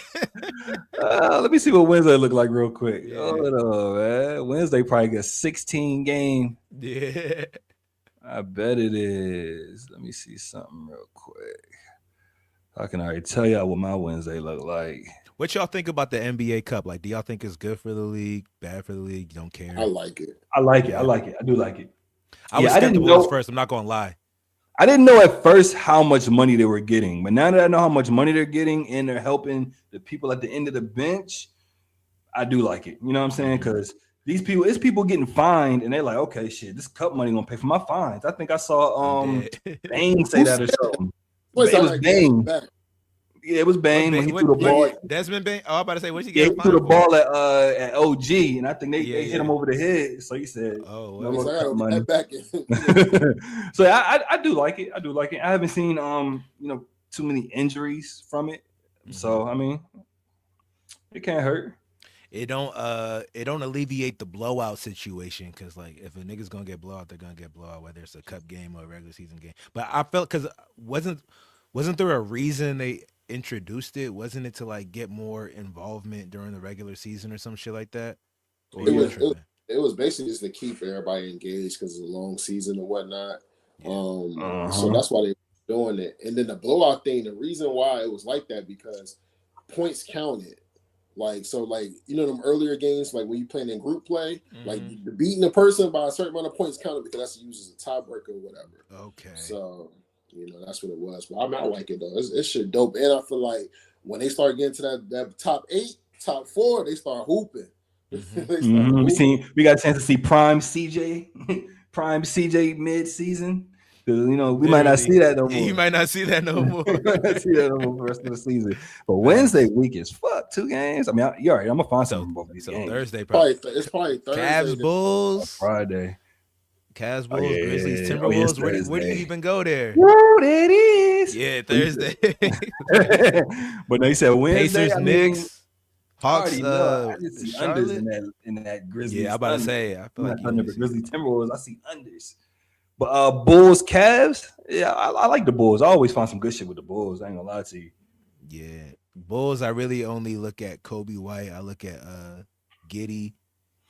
Let me see what Wednesday look like real quick. Yeah. Hold on, man. Wednesday probably gets 16 game. Yeah. I bet it is. Let me see something real quick. I can already tell y'all what my Wednesday look like. What y'all think about the NBA Cup? Like, do y'all think it's good for the league, bad for the league? You don't care? I like it. I like it. I do like it. I was skeptical at first. I'm not gonna lie. I didn't know at first how much money they were getting, but now that I know how much money they're getting and they're helping the people at the end of the bench, I do like it. You know what I'm saying? Because it's people getting fined, and they're like, okay, shit, this cup money gonna pay for my fines. I think I saw Bane say that or something. It was Bane. Yeah, it was Bane when he threw the ball. Desmond Bane. Oh, I'm about to say, what's he getting? He threw the ball at OG, and I think they hit him over the head. So he said, "Oh, well, back in." So I do like it. I do like it. I haven't seen too many injuries from it. So I mean, it can't hurt. It don't alleviate the blowout situation because like if a nigga's gonna get blowout, they're gonna get blowout whether it's a cup game or a regular season game. But I felt because wasn't there a reason they introduced it? Wasn't it to like get more involvement during the regular season or some shit like that? It was basically just to keep everybody engaged because it's a long season and whatnot. So that's why they were doing it. And then the blowout thing, the reason why it was like that because points counted. Like them earlier games, like when you playing in group play, like beating the person by a certain amount of points counted because that's used as a tiebreaker or whatever. Okay. So that's what it was. But I like it though. It's shit dope. And I feel like when they start getting to that top 8, top 4, they start hooping. We got a chance to see Prime CJ mid-season. Because we might not see that no more. You might not see that no more. See that no more for the rest of the season. But Wednesday week is 2 games. I mean, you're right. I'm gonna find something both these games. Thursday it's probably Thursday. Cavs Bulls Friday. Cavs Bulls, Grizzlies, Timberwolves. Where do you even go there? Whoa, there it is. Yeah, Thursday. But they said Wednesday. Pacers, Knicks, Hawks. I just see unders in that Grizzlies. Yeah, I'm about to say. I feel like Grizzlies, Timberwolves. I see unders. But Bulls, Cavs. Yeah, I like the Bulls. I always find some good shit with the Bulls. I ain't gonna lie to you. Yeah, Bulls. I really only look at Kobe White. I look at Giddey.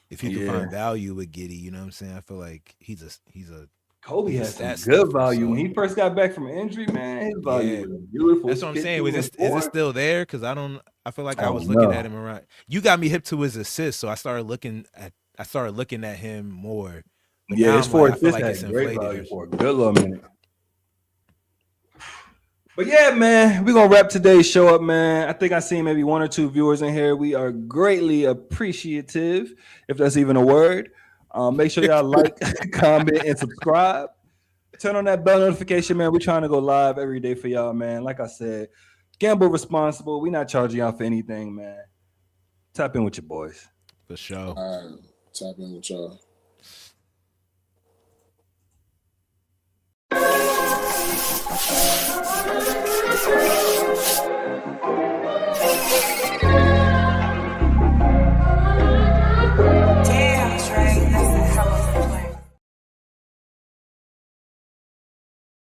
If you can find value with Giddey, you know what I'm saying? I feel like he's a Kobe has some good value. When he first got back from injury, man, his value was beautiful. That's what I'm saying. Is it still there? Because I feel like I was looking at him around. You got me hip to his assists, so I started looking at him more. But yeah, his four assists like had great value for a good little minute. But yeah, man, we're gonna wrap today's show up, man. I think I seen maybe 1 or 2 viewers in here. We are greatly appreciative, if that's even a word. Make sure y'all like, comment, and subscribe. Turn on that bell notification, man. We're trying to go live every day for y'all, man. Like I said, gamble responsible. We're not charging y'all for anything, man. Tap in with your boys. For sure. All right, tap in with y'all.